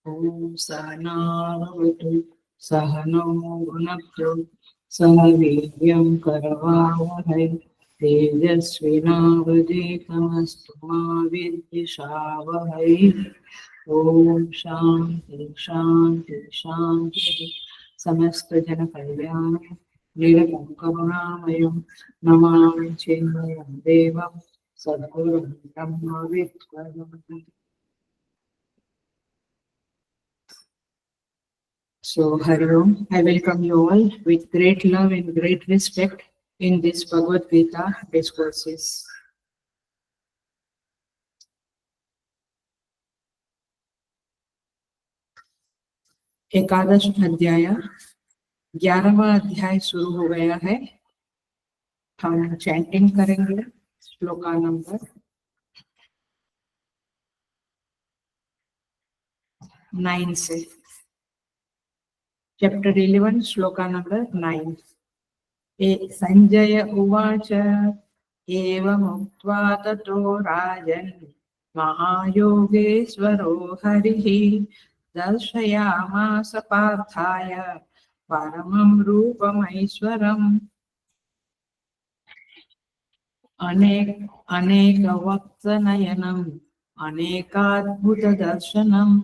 ओम सहनावतु सहनौ भुनक्तु सह वीर्यं करवावहै तेजस्विनावधीतमस्तु मा विद्विषावहै। ओम शांति शांति शांति। समस्त जन कल्याण निरतं करुणामयं नमामि चिन्मयं देवं सद्गुरुं ब्रह्म विद्वद्गुरुं। So, Hari Om, I welcome you all with great love and great respect in this Bhagavad Gita discourses. एकादश अध्याय 11वां अध्याय शुरू हो गया है। हम चैंटिंग करेंगे श्लोका नंबर 9 से। Chapter 11 shloka number 9। संजय उवाच एवमुक्त्वा ततो राजन् महायोगेश्वरो हरिः दर्शयामास पार्थाय परमं रूपमैश्वरम्। अनेकवक्त्रनयनम् अनेकाद्भुतदर्शनम्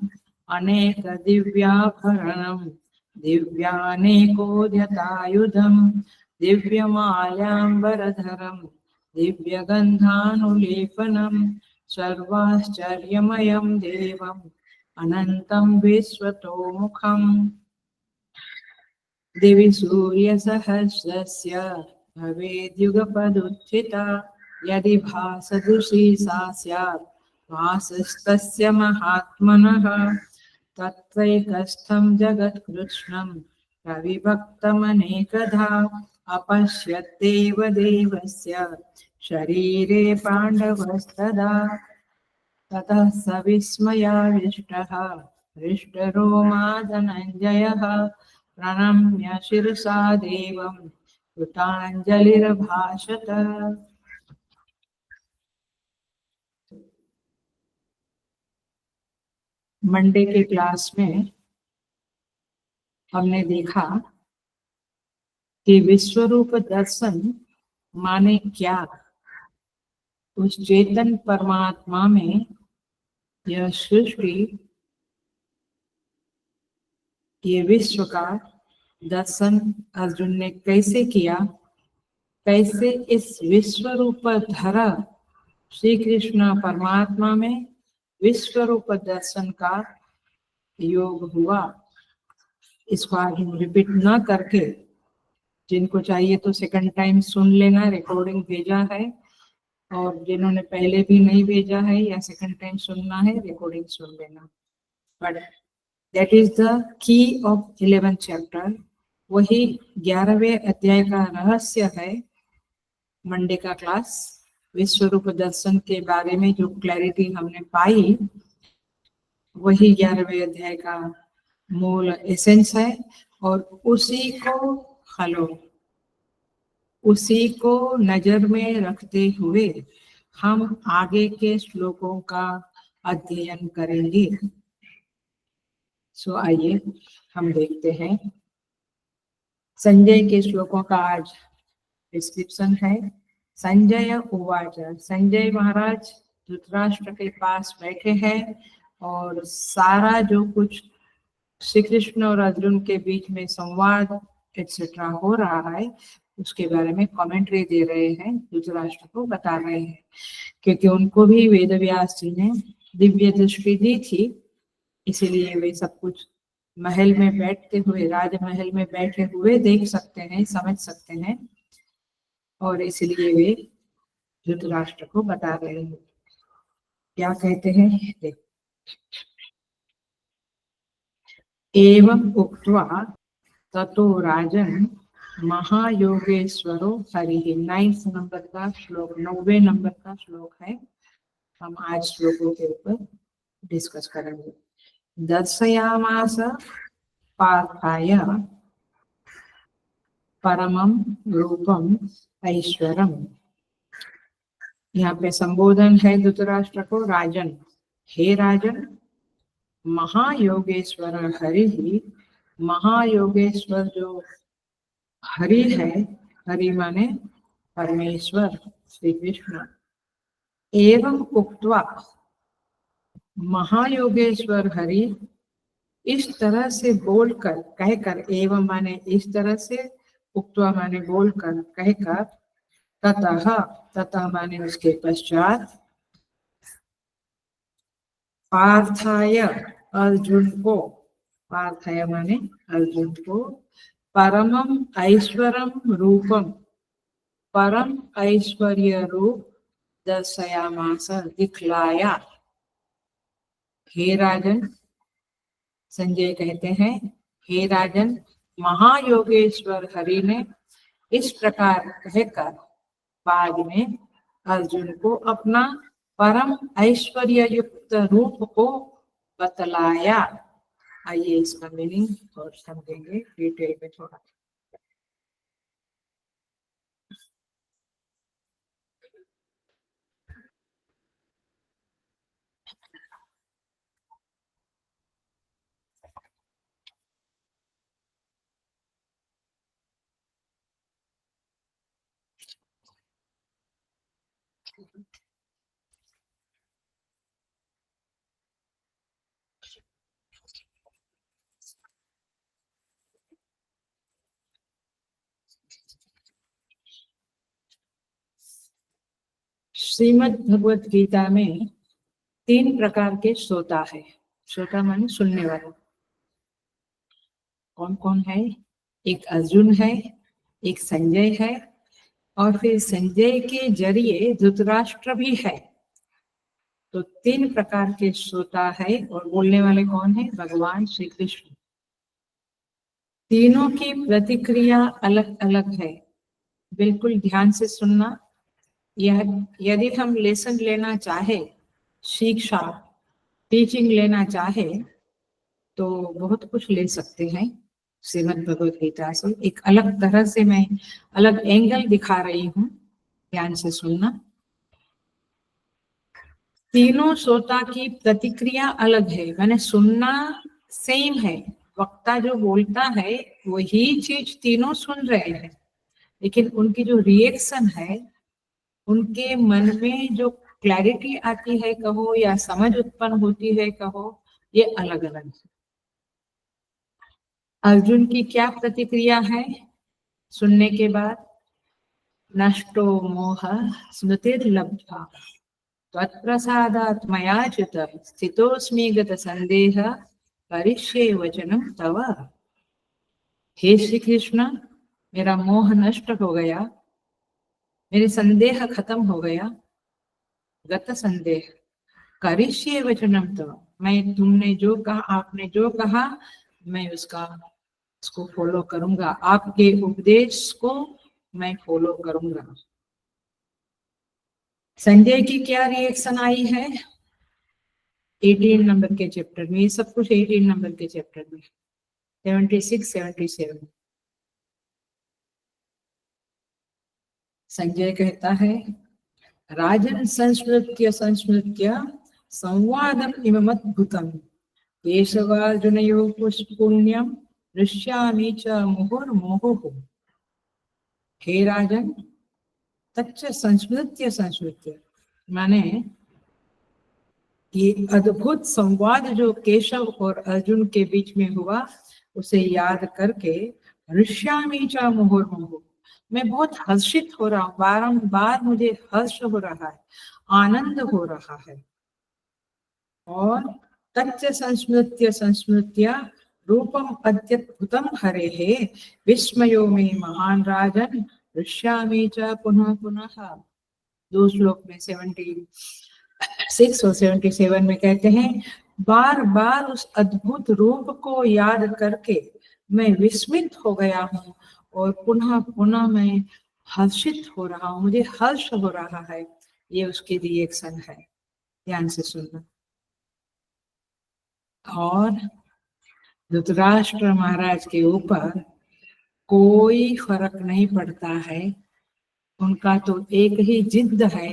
अनेकदिव्याभरणम् दिव्यानेकोद्यतायुधम् दिव्यमाल्याम्बरधरम् दिव्यगन्धानुलेपनम् सर्वाश्चर्यमयं देवम् अनन्तं विश्वतोमुखम्। दिवि सूर्यसहस्रस्य भवेद्युगपदुत्थिता यदि भासदृशी सा स्यात् भासस्तस्य महात्मनः। तत्रैकस्थं जगत्कृत्स्नं प्रविभक्तमनेकधा अपश्यद्देव देवस्य शरीरे पाण्डवस्तदा। ततः स विस्मयाविष्टः हृष्टरोमा धनञ्जयः प्रणम्य शिरसा देवं कृताञ्जलिरभाषत। मंडे के क्लास में हमने देखा कि विश्वरूप दर्शन माने क्या। उस चेतन परमात्मा में यह सृष्टि, ये विश्व का दर्शन अर्जुन ने कैसे किया, कैसे इस विश्व रूप धरा श्री कृष्ण परमात्मा में विश्व रूप दर्शन का योग हुआ। इसको आज हम रिपीट न करके, जिनको चाहिए तो सेकंड टाइम सुन लेना, रिकॉर्डिंग भेजा है, और जिन्होंने पहले भी नहीं भेजा है या सेकंड टाइम सुनना है रिकॉर्डिंग सुन लेना। But that is the key of 11th chapter. वही 11वें अध्याय का रहस्य है। मंडे का क्लास विश्व रूप दर्शन के बारे में जो क्लैरिटी हमने पाई, वही 11वें अध्याय का मूल एसेंस है। और उसी को नजर में रखते हुए हम आगे के श्लोकों का अध्ययन करेंगे। सो आइए हम देखते हैं। संजय के श्लोकों का आज डिस्क्रिप्शन है। संजय उवाच, संजय महाराज धृतराष्ट्र के पास बैठे हैं और सारा जो कुछ श्री कृष्ण और अर्जुन के बीच में संवाद एक्सेट्रा हो रहा है उसके बारे में कमेंट्री दे रहे हैं, धृतराष्ट्र को बता रहे हैं। क्योंकि उनको भी वेद व्यास जी ने दिव्य दृष्टि दी थी, इसीलिए वे सब कुछ महल में बैठते हुए, राजमहल में बैठे हुए देख सकते हैं, समझ सकते हैं, और इसलिए वे धृतराष्ट्र को बता रहे हैं। क्या कहते हैं देख। एवं उक्त्वा ततो राजन महायोगेश्वरो हरिः। 9 नंबर का श्लोक, 9वें नंबर का श्लोक है। हम आज श्लोकों के ऊपर डिस्कस करेंगे। दर्शयामास पार्थाय परमं रूपम ऐश्वरम। यहाँ पे संबोधन है धृतराष्ट्र को, राजन, हे राजन, महायोगेश्वर हरि ही, महायोगेश्वर जो हरि है, हरि माने परमेश्वर श्री कृष्ण, एवं उक्त्वा, महायोगेश्वर हरि इस तरह से बोलकर, कहकर, एवं माने इस तरह से, उक्त्वा माने बोलकर, कहकर, ततः, ततः माने उसके पश्चात, पार्थाय अर्जुन को, पार्थाय माने अर्जुन को, परमं ऐश्वरम रूपम, परम ऐश्वर्य रूप, दर्शयामास दिखलाया। हे राजन, संजय कहते हैं, हे राजन, महायोगेश्वर हरि ने इस प्रकार कहकर बाद में अर्जुन को अपना परम ऐश्वर्य युक्त रूप को बतलाया। आइए इसका मीनिंग और समझेंगे डिटेल में थोड़ा। श्रीमद् भगवत गीता में 3 प्रकार के श्रोता है। श्रोता माने सुनने वाला। कौन कौन है? एक अर्जुन है, एक संजय है, और फिर संजय के जरिए धृतराष्ट्र भी है। तो 3 प्रकार के श्रोता है। और बोलने वाले कौन है? भगवान श्री कृष्ण। तीनों की प्रतिक्रिया अलग अलग है। बिल्कुल ध्यान से सुनना। यह यदि हम लेसन लेना चाहे, शिक्षा, टीचिंग लेना चाहे, तो बहुत कुछ ले सकते हैं श्रीमद् भगवत गीता से। एक अलग तरह से मैं अलग एंगल दिखा रही हूँ, ध्यान से सुनना। तीनों श्रोता की प्रतिक्रिया अलग है, मैंने सुनना सेम है। वक्ता जो बोलता है वही चीज तीनों सुन रहे हैं, लेकिन उनकी जो रिएक्शन है, उनके मन में जो क्लैरिटी आती है कहो, या समझ उत्पन्न होती है कहो, ये अलग अलग है। अर्जुन की क्या प्रतिक्रिया है सुनने के बाद? नष्टो मोह स्मृतिर्लब्धा त्वत्प्रसादात् मया च्युत स्थितोऽस्मि गतसन्देह करिष्ये वचनं तव। हे श्री कृष्ण, मेरा मोह नष्ट हो गया, मेरे संदेह खत्म हो गया। गत संदेह, करिष्ये वचनम तव, मैं तुमने जो कहा, आपने जो कहा, मैं उसको फॉलो करूंगा। आपके उपदेश को मैं फॉलो करूंगा। संजय की क्या रिएक्शन आई है 18 नंबर के चैप्टर में? ये सब कुछ 18 नंबर के चैप्टर में, 76, 77। संजय कहता है, राजन संस्मृत्य संस्मृत्य संवादम इममद्भुतम केशवार्जुनयोः पुण्यम दृश्यामि च मुहुर्मुहुः। हे राजन, तच्च संस्मृत्य संस्मृत्य माने ये अद्भुत संवाद जो केशव और अर्जुन के बीच में हुआ, उसे याद करके ऋष्यामि च मुहुर्मुहुः, मैं बहुत हर्षित हो रहा हूँ। बारंबार मुझे हर्ष हो रहा है, आनंद हो रहा है। और तच्च संस्मृत्य संस्मृत्य रूपम अत्यद्भुतम हरेः विस्मयो मे महान राजन दृश्यामि च पुनः पुनः। 2 श्लोक में 76 और 77 में कहते हैं, बार बार उस अद्भुत रूप को याद करके मैं विस्मित हो गया हूँ, और पुनः पुनः मैं हर्षित हो रहा हूँ, मुझे हर्ष हो रहा है। ये उसकी रिएक्शन है। ध्यान से सुनना। और धृतराष्ट्र महाराज के ऊपर कोई फर्क नहीं पड़ता है। उनका तो एक ही जिद है,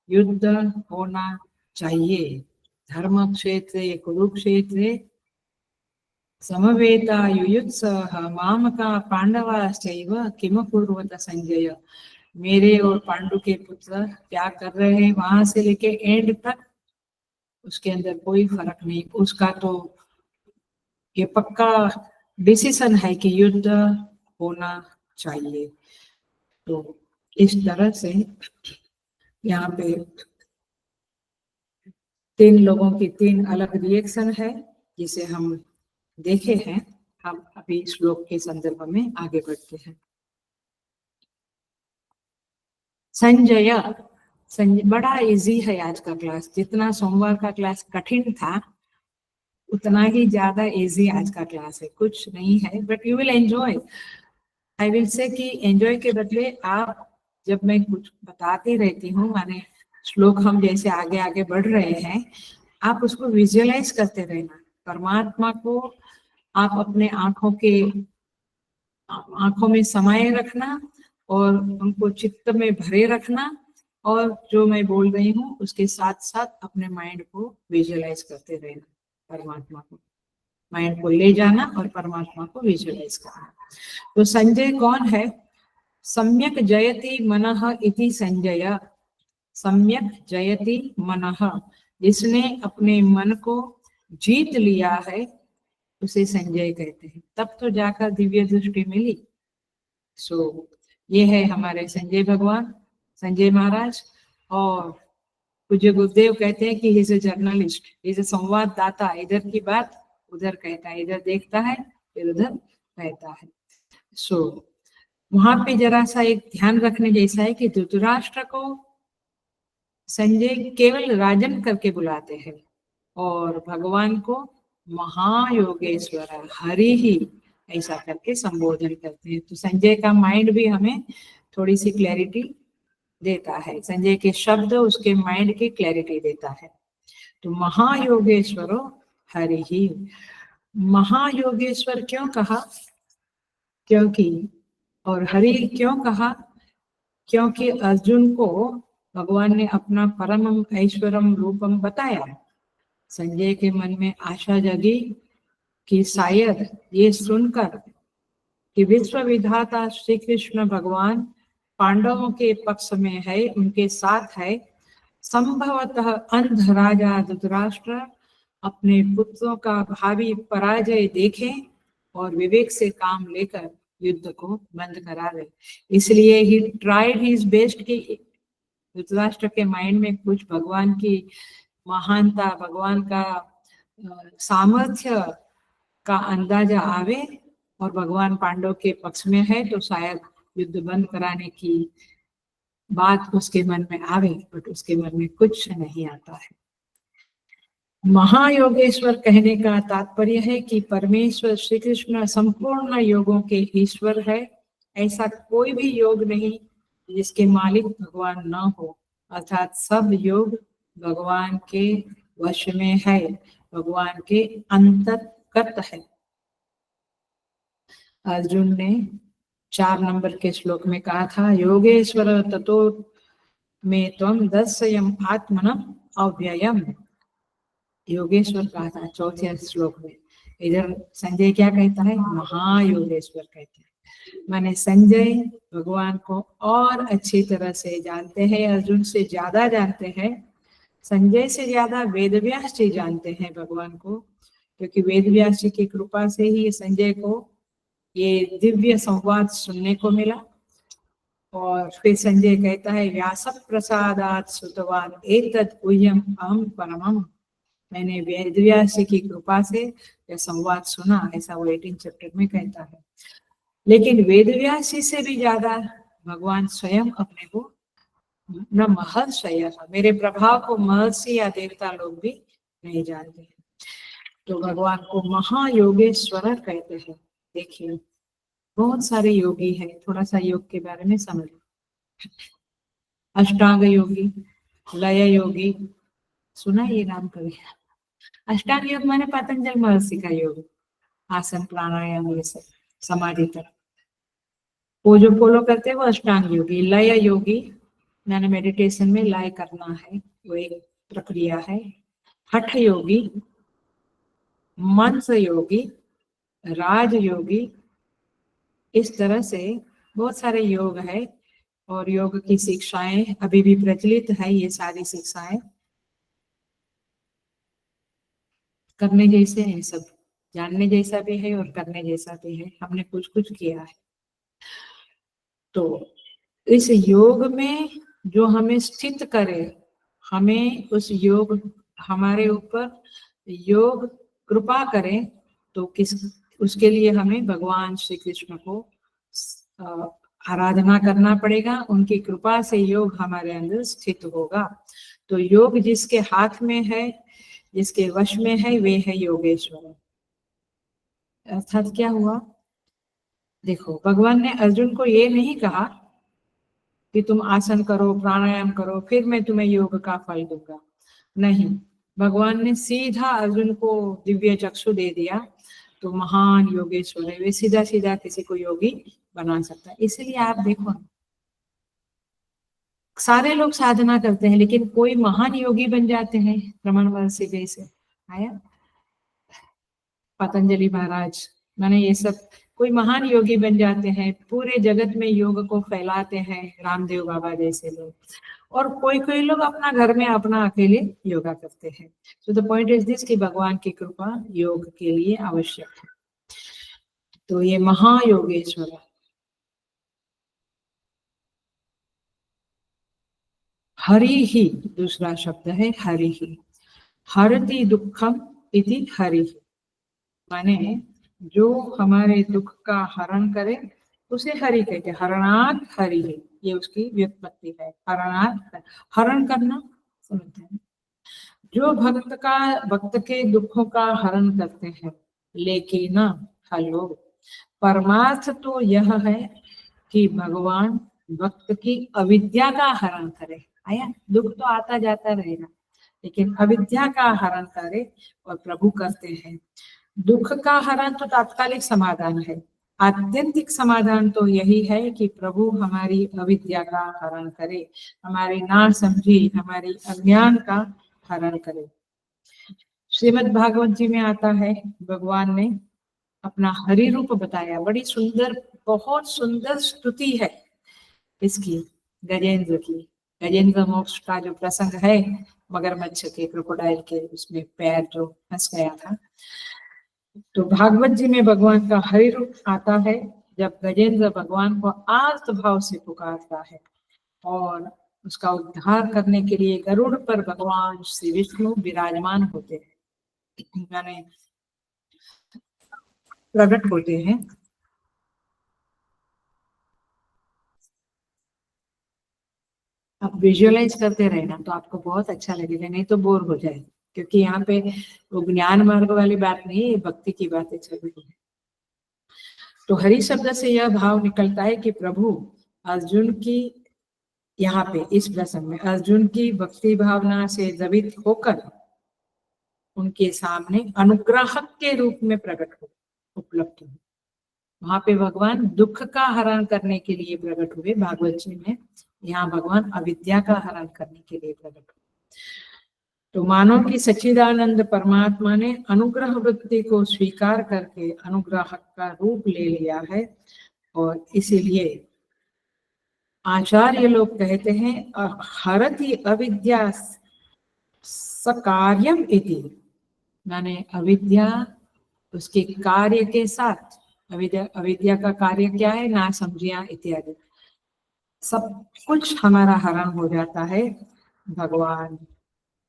युद्ध होना चाहिए। धर्म क्षेत्र कुरुक्षेत्र समवेता युयुत्सः मामका पांडवाश्चैव किमकुर्वत संजय। मेरे और पांडु के पुत्र क्या कर रहे हैं वहां से लेके एंड तक, उसके अंदर कोई फर्क नहीं। उसका तो ये पक्का डिसीजन है कि युद्ध होना चाहिए। तो इस तरह से यहाँ पे 3 लोगों की 3 अलग रिएक्शन है जिसे हम देखे हैं। हम अभी श्लोक के संदर्भ में आगे बढ़ते हैं। संजय, बड़ा इजी है आज का क्लास। जितना सोमवार का क्लास कठिन था उतना ही ज्यादा इजी आज का क्लास है। कुछ नहीं है, but you will enjoy. I will say कि एंजॉय के बदले आप, जब मैं कुछ बताती रहती हूँ, माने श्लोक हम जैसे आगे आगे बढ़ रहे हैं, आप उसको विजुअलाइज करते रहना। परमात्मा को आप अपने आंखों में समाये रखना और उनको चित्त में भरे रखना, और जो मैं बोल रही हूँ उसके साथ साथ अपने माइंड को विजुअलाइज करते रहना। परमात्मा को माइंड को ले जाना और परमात्मा को विजुअलाइज करना। तो संजय कौन है? सम्यक जयति मनः इति संजय। सम्यक जयति मनः, जिसने अपने मन को जीत लिया है उसे संजय कहते हैं। तब तो जाकर दिव्य दृष्टि मिली। सो ये है हमारे संजय भगवान, संजय महाराज। और पूज्य गुरुदेव कहते हैं कि he is a journalist, is a संवाददाता। इधर की बात उधर कहता है, इधर देखता है फिर उधर कहता है। सो वहां पे जरा सा एक ध्यान रखने जैसा है कि धृतराष्ट्र को संजय केवल राजन करके बुलाते हैं और भगवान को महायोगेश्वर हरि ही ऐसा करके संबोधन करते हैं। तो संजय का माइंड भी हमें थोड़ी सी क्लैरिटी देता है। संजय के शब्द उसके माइंड की क्लैरिटी देता है। तो महायोगेश्वरो हरि ही। महायोगेश्वर क्यों कहा? क्योंकि, और हरि क्यों कहा? क्योंकि अर्जुन को भगवान ने अपना परम ऐश्वरम रूपम बताया। संजय के मन में आशा जगी कि शायद ये सुनकर कि विश्व विधाता श्री कृष्ण भगवान पांडवों के पक्ष में है, उनके साथ है, संभवतः अंध राजा धृतराष्ट्र अपने पुत्रों का भावी पराजय देखे और विवेक से काम लेकर युद्ध को बंद करा दे। इसलिए ही ट्राइड हिज बेस्ट कि धृतराष्ट्र के माइंड में कुछ भगवान की महानता, भगवान का सामर्थ्य का अंदाजा आवे और भगवान पांडव के पक्ष में है तो शायद युद्ध बंद कराने की बात उसके मन में आवे, बट उसके मन में कुछ नहीं आता है। महायोगेश्वर कहने का तात्पर्य है कि परमेश्वर श्री कृष्ण संपूर्ण योगों के ईश्वर है। ऐसा कोई भी योग नहीं जिसके मालिक भगवान न हो, अर्थात सब योग भगवान के वश में है, भगवान के अंतर्गत है। अर्जुन ने 4 नंबर के श्लोक में कहा था, योगेश्वर ततो में त्वं दर्शयम् आत्मनम् अव्ययम्। योगेश्वर कहा था 4थे श्लोक में। इधर संजय क्या कहता है? महायोगेश्वर कहते हैं। माने संजय भगवान को और अच्छी तरह से जानते हैं, अर्जुन से ज्यादा जानते हैं। संजय से ज्यादा वेदव्यास जी जानते हैं भगवान को, क्योंकि वेदव्यास जी की कृपा से ही संजय को ये दिव्य संवाद सुनने को मिला। और फिर संजय कहता है, व्यास प्रसादात श्रुतवान एतद् गुह्यम् अहं परमम्। मैंने वेदव्यास की कृपा से यह संवाद सुना, ऐसा वो 18 चैप्टर में कहता है। लेकिन वेदव्यास से भी ज्यादा भगवान स्वयं अपने को न महर्षय, मेरे प्रभाव को महर्षि या देवता लोग भी नहीं जानते हैं। तो भगवान को महायोगेश्वर कहते हैं। देखिए बहुत सारे योगी हैं, थोड़ा सा योग के बारे में समझ। अष्टांग योगी, लय योगी, सुना ये नाम कभी? अष्टांग योग माने पतंजलि महर्षि का योग, आसन प्राणायाम ये सब समाधि तक वो जो फॉलो करते हैं वो अष्टांग योगी। लय योगी मैंने मेडिटेशन में लय करना है, वो एक प्रक्रिया है। हठ योगी, मंत्र योगी, राज योगी, इस तरह से बहुत सारे योग है। और योग की शिक्षाएं अभी भी प्रचलित है। ये सारी शिक्षाएं करने जैसे हैं, सब जानने जैसा भी है और करने जैसा भी है। हमने कुछ कुछ किया है। तो इस योग में जो हमें स्थित करे, हमें उस योग हमारे ऊपर योग कृपा करे, तो किस उसके लिए हमें भगवान श्री कृष्ण को आराधना करना पड़ेगा। उनकी कृपा से योग हमारे अंदर स्थित होगा। तो योग जिसके हाथ में है, जिसके वश में है, वे है योगेश्वर। अर्थात क्या हुआ, देखो भगवान ने अर्जुन को ये नहीं कहा कि तुम आसन करो, प्राणायाम करो, फिर मैं तुम्हें योग का फल दूंगा। नहीं, भगवान ने सीधा अर्जुन को दिव्य चक्षु दे दिया। तो महान योगेश्वर है, वे सीधा सीधा किसी को योगी बना सकता है। इसलिए आप देखो, सारे लोग साधना करते हैं लेकिन कोई महान योगी बन जाते हैं। रमन महर्षि जैसे आया, पतंजलि महाराज, माने ये सब कोई महान योगी बन जाते हैं, पूरे जगत में योग को फैलाते हैं। रामदेव बाबा जैसे लोग। और कोई कोई लोग अपना घर में अपना अकेले योगा करते हैं। तो द पॉइंट इज दिस कि भगवान की कृपा योग के लिए आवश्यक है। तो ये महायोगेश्वर है। हरि ही दूसरा शब्द है, हरि ही। हरति दुखम इति हरि, माने जो हमारे दुख का हरण करे उसे हरि कहते हैं। हरणात् हरि है, ये उसकी व्युत्पत्ति है। हरणात् हरण करना, समझते हैं। जो भक्त के दुखों का हरण करते हैं। लेकिन हेलो, परमार्थ तो यह है कि भगवान भक्त की अविद्या का हरण करे। आया, दुख तो आता जाता रहेगा लेकिन अविद्या का हरण करे, और प्रभु करते हैं। दुख का हरण तो तात्कालिक समाधान है, आत्यंतिक समाधान तो यही है कि प्रभु हमारी अविद्या का हरण करे, हमारी ना समझी, हमारी अज्ञान का हरण करे। श्रीमद् भागवत जी में आता है, भगवान ने अपना हरि रूप बताया। बड़ी सुंदर, बहुत सुंदर स्तुति है इसकी, गजेंद्र की। गजेंद्र मोक्ष का जो प्रसंग है, मगरमच्छ के, क्रोकोडाइल के उसमें पैर जो फंस गया था, तो भागवत जी में भगवान का हरि रूप आता है जब गजेंद्र भगवान को आर्त भाव से पुकारता है। और उसका उद्धार करने के लिए गरुड़ पर भगवान श्री विष्णु विराजमान होते हैं, यानी प्रकट होते हैं। आप विजुअलाइज करते रहना तो आपको बहुत अच्छा लगेगा, नहीं तो बोर हो जाए। क्योंकि यहाँ पे वो ज्ञान मार्ग वाली बात नहीं है, भक्ति की बातें चल रही है। तो हरि शब्द से यह भाव निकलता है कि प्रभु अर्जुन की, यहाँ पे इस प्रसंग में अर्जुन की भक्ति भावना से द्रवित होकर उनके सामने अनुग्राहक के रूप में प्रकट हो, उपलब्ध हो। वहां पे भगवान दुख का हरण करने के लिए प्रकट हुए भागवत जी में, यहाँ भगवान अविद्या का हरण करने के लिए प्रकट हुए। तो मानो कि सच्चिदानंद परमात्मा ने अनुग्रह वृत्ति को स्वीकार करके अनुग्राहक का रूप ले लिया है। और इसीलिए आचार्य लोग कहते हैं हरति अविद्या सकार्यम इति, माने अविद्या उसके कार्य के साथ, अविद्या का कार्य क्या है, ना समझिया इत्यादि, सब कुछ हमारा हरण हो जाता है भगवान।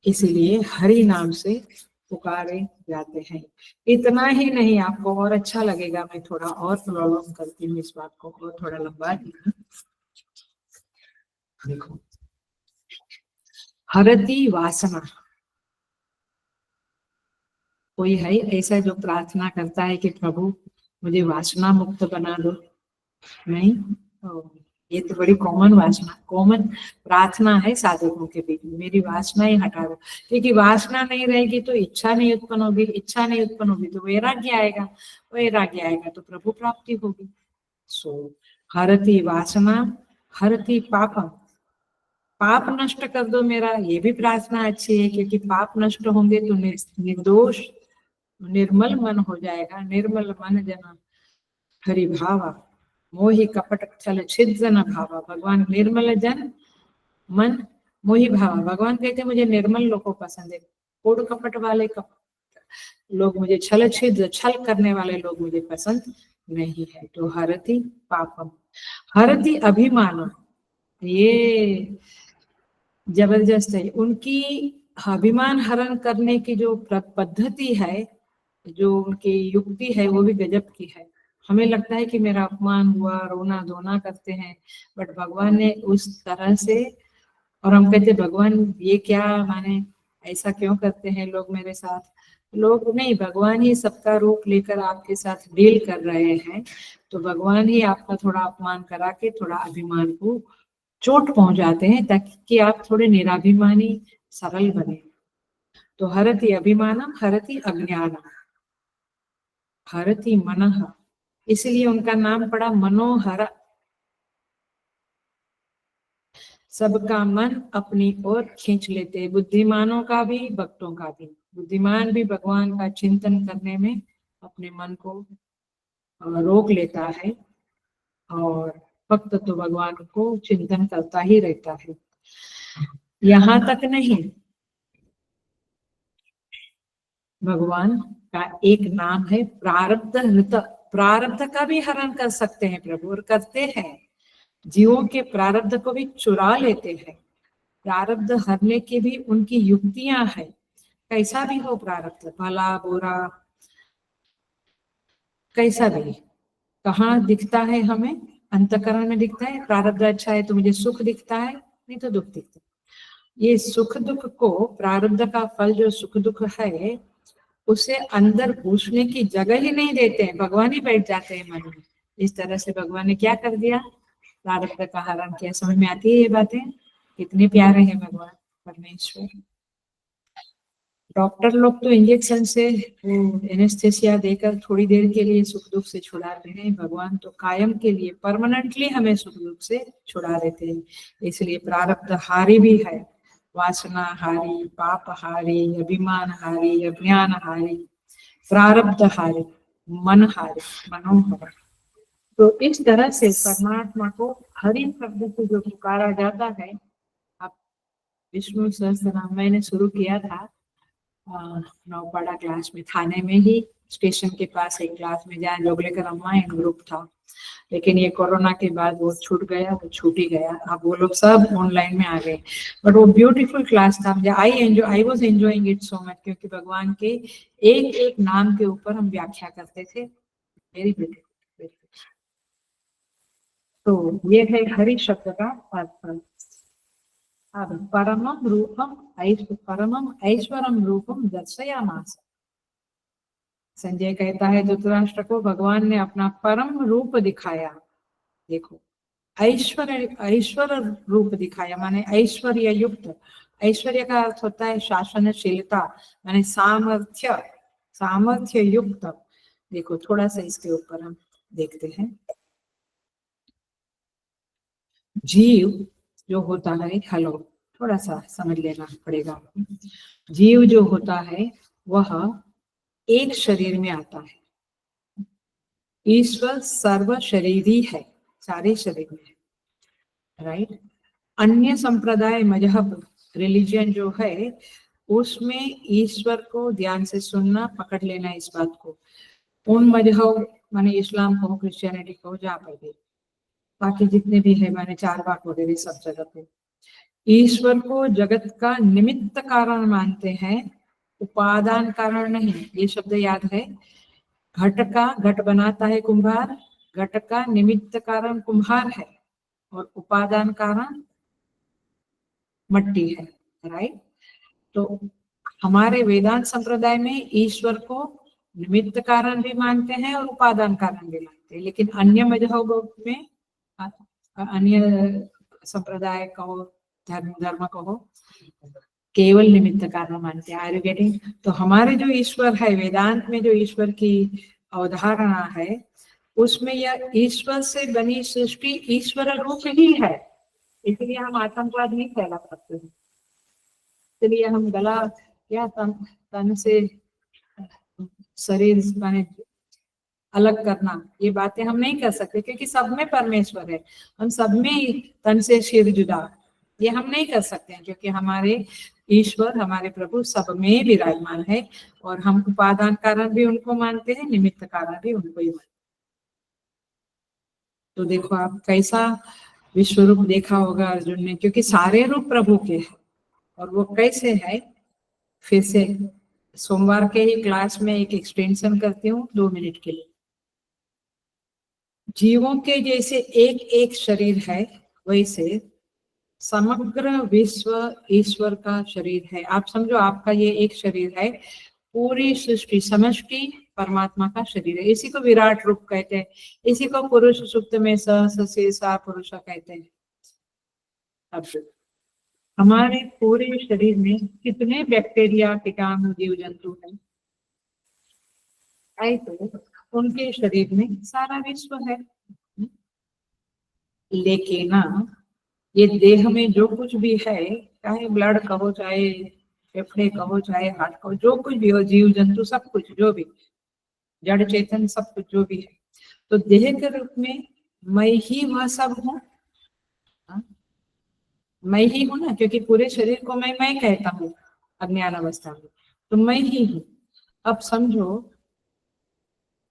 इसलिए हरि नाम से पुकारे जाते हैं। इतना ही नहीं, आपको और अच्छा लगेगा, मैं थोड़ा और प्रॉब्लम करती हूँ इस बात को और थोड़ा लंबा। देखो, हरति वासना, कोई है ऐसा जो प्रार्थना करता है कि प्रभु मुझे वासना मुक्त बना दो? नहीं। ये तो बड़ी कॉमन वासना, कॉमन प्रार्थना है साधकों के बीच में, मेरी वासना ही हटा दो। क्योंकि वासना नहीं रहेगी तो इच्छा नहीं उत्पन्न होगी, इच्छा नहीं उत्पन्न होगी तो वैराग्य आएगा, वैराग्य आएगा तो प्रभु प्राप्ति होगी। सो हरति वासना हरति पापम, पाप नष्ट कर दो मेरा, ये भी प्रार्थना अच्छी है। क्योंकि पाप नष्ट होंगे तो निर्दोष निर्मल मन हो जाएगा। निर्मल मन जन हरि भावा मोहि कपट छल छिद्र भावा। भगवान निर्मल जन मन मोहि भावा। भगवान कहते हैं मुझे निर्मल लोग को पसंद है, कोड कपट वाले लोग मुझे, छल छिद्र छल करने वाले लोग मुझे पसंद नहीं है। तो हरति पापम हरति अभिमान, ये जबरदस्त है। उनकी अभिमान हरण करने की जो पद्धति है, जो उनकी युक्ति है, वो भी गजब की है। हमें लगता है कि मेरा अपमान हुआ, रोना धोना करते हैं, बट भगवान ने उस तरह से, और हम कहते भगवान ये क्या माने, ऐसा क्यों करते हैं लोग मेरे साथ। लोग नहीं, भगवान ही सबका रूप लेकर आपके साथ डील कर रहे हैं। तो भगवान ही आपका थोड़ा अपमान करा के थोड़ा अभिमान को चोट पहुंचाते हैं, ताकि आप थोड़े निराभिमानी सरल बने। तो हरति अभिमानम हरति अज्ञानम हरति मनः, इसलिए उनका नाम पड़ा मनोहर। सबका मन अपनी ओर खींच लेते हैं, बुद्धिमानों का भी भक्तों का भी। बुद्धिमान भी भगवान का चिंतन करने में अपने मन को रोक लेता है, और भक्त तो भगवान को चिंतन करता ही रहता है। यहाँ तक नहीं, भगवान का एक नाम है प्रारब्ध हृत। प्रारब्ध का भी हरण कर सकते हैं प्रभु, और करते हैं। जीवों के प्रारब्ध को भी चुरा लेते हैं। प्रारब्ध हरने की भी उनकी युक्तियां हैं। कैसा भी हो प्रारब्ध, भला बुरा कैसा भी, कहाँ दिखता है हमें, अंतकरण में दिखता है। प्रारब्ध अच्छा है तो मुझे सुख दिखता है, नहीं तो दुख दिखता है। ये सुख दुख को, प्रारब्ध का फल जो सुख दुख है, उसे अंदर घुसने की जगह ही नहीं देते हैं, भगवान ही बैठ जाते हैं मन में। इस तरह से भगवान ने क्या कर दिया, प्रारब्ध का हरण किया। समझ में आती है ये बातें, कितने प्यारे हैं भगवान परमेश्वर। डॉक्टर लोग तो इंजेक्शन से, एनेस्थेसिया देकर थोड़ी देर के लिए सुख दुख से छुड़ाते हैं। भगवान तो कायम के लिए, परमानेंटली हमें सुख दुख से छुड़ा देते हैं। इसलिए प्रारब्ध हारी भी है, वासना हारी, पाप हारी, अभिमान हारी, अज्ञान हारी, प्रारब्ध हारी, मन हारी, मनोहर। तो इस तरह से परमात्मा को हरि शब्द से जो पुकारा जाता है। अब विष्णु सहस्त्र नाम मैंने शुरू किया था नौपाड़ा क्लास में, थाने में ही स्टेशन के पास एक क्लास में, जहाँ लोग लेकर अम्मा इन ग्रुप था। लेकिन ये कोरोना के बाद वो छूट गया, वो छूट ही गया। अब वो लोग सब ऑनलाइन में आ गए, बट वो ब्यूटीफुल क्लास था। मुझे I was enjoying it so much, क्योंकि भगवान के एक एक नाम के ऊपर हम व्याख्या करते थे। Very beautiful. तो ये है हरि शब्द का अर्थ। अब परमम रूपम परमम ऐश्वरम रूपम दर्शयामास। संजय कहता है धृतराष्ट्र को, भगवान ने अपना परम रूप दिखाया। देखो, ऐश्वर्य रूप दिखाया, माने ऐश्वर्य युक्त। ऐश्वर्य का अर्थ होता है शासनशीलता, माने सामर्थ्य, सामर्थ्य युक्त। देखो थोड़ा सा इसके ऊपर हम देखते हैं। जीव जो होता है, हेलो, थोड़ा सा समझ लेना पड़ेगा। जीव जो होता है वह एक शरीर में आता है। ईश्वर सर्व शरीरी है, सारे शरीर में, राइट। अन्य संप्रदाय मजहब रिलीजन जो है, उसमें ईश्वर को ध्यान से सुनना, पकड़ लेना इस बात को। उन मजहब माने इस्लाम को, क्रिश्चियनिटी को, जहाँ पर भी बाकी जितने भी है, माने चार बाग वगैरह सब जगह पे ईश्वर को जगत का निमित्त कारण मानते हैं, उपादान कारण नहीं। ये शब्द याद है। घट का, घट बनाता है कुम्हार, घट का निमित्त कारण कुम्हार है, और उपादान कारण मट्टी है, राइट। तो हमारे वेदांत संप्रदाय में ईश्वर को निमित्त कारण भी मानते हैं और उपादान कारण भी मानते हैं। लेकिन अन्य मजहबों में अन्य संप्रदाय कहो, धर्म कहो, केवल निमित्त कारण मानते हैं। Are you getting? तो हमारे जो ईश्वर है, वेदांत में जो ईश्वर की अवधारणा है, उसमें यह ईश्वर से बनी सृष्टि ईश्वर रूप ही है। इसलिए हम आतंकवाद नहीं फैला सकते, इसलिए हम गला या तन से शरीर माने अलग करना, ये बातें हम नहीं कर सकते, क्योंकि सब में परमेश्वर है। हम सब में तन से सिर जुदा, ये हम नहीं कर सकते हैं, क्योंकि हमारे ईश्वर, हमारे प्रभु सब में विराजमान है। और हम उपादान कारण भी उनको मानते हैं, निमित्त कारण भी उनको ही मानते हैं। तो देखो आप कैसा विश्व रूप देखा होगा अर्जुन ने, क्योंकि सारे रूप प्रभु के हैं। और वो कैसे है, फिर से सोमवार के ही क्लास में एक एक्सटेंशन करती हूँ 2 मिनट के लिए। जीवों के जैसे एक एक शरीर है, वैसे समग्र विश्व ईश्वर का शरीर है। आप समझो, आपका ये एक शरीर है, पूरी सृष्टि समष्टि परमात्मा का शरीर है। इसी को विराट रूप कहते हैं, इसी को पुरुष सूक्त में सा पुरुष कहते हैं। अब हमारे पूरे शरीर में कितने बैक्टीरिया, कीटाणु, जीव जंतु हैं, तो उनके शरीर में सारा विश्व है। लेकिन ये देह में जो कुछ भी है, चाहे ब्लड कहो, चाहे फेफड़े कहो, चाहे हार्ट कहो, जो कुछ भी हो, जीव जंतु सब कुछ, जो भी जड़ चेतन सब कुछ जो भी है, तो देह के रूप में मैं ही वह सब हूँ। मैं ही हूँ ना, क्योंकि पूरे शरीर को मैं कहता हूँ अज्ञान अवस्था में, तो मैं ही हूँ। अब समझो,